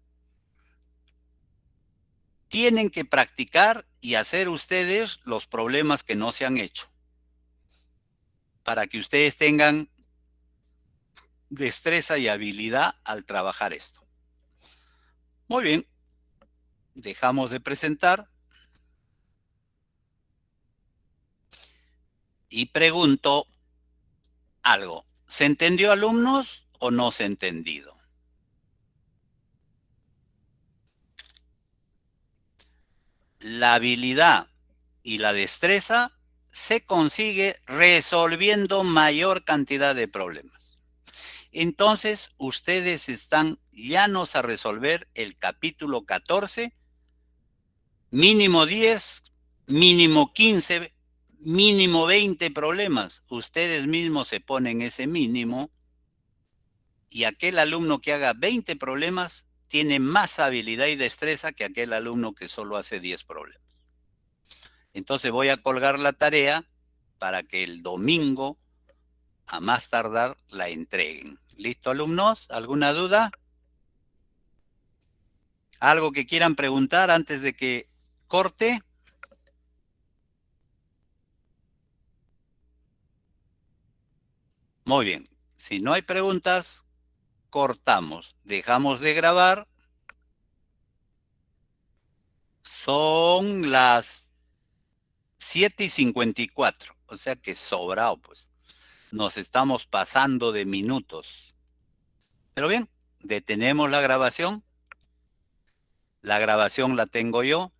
Tienen que practicar y hacer ustedes los problemas que no se han hecho, para que ustedes tengan destreza y habilidad al trabajar esto. Muy bien. Dejamos de presentar. Y pregunto algo. ¿Se entendió, alumnos, o no se ha entendido? La habilidad y la destreza se consigue resolviendo mayor cantidad de problemas. Entonces, ustedes están llanos a resolver el capítulo 14, mínimo 10, mínimo 15, mínimo 20 problemas. Ustedes mismos se ponen ese mínimo y aquel alumno que haga 20 problemas tiene más habilidad y destreza que aquel alumno que solo hace 10 problemas. Entonces voy a colgar la tarea para que el domingo, a más tardar, la entreguen. ¿Listo, alumnos? ¿Alguna duda? ¿Algo que quieran preguntar antes de que corte? Muy bien. Si no hay preguntas, cortamos. Dejamos de grabar. Son las 7:54. O sea que sobrado, pues. Nos estamos pasando de minutos. Pero bien, detenemos la grabación. La grabación la tengo yo.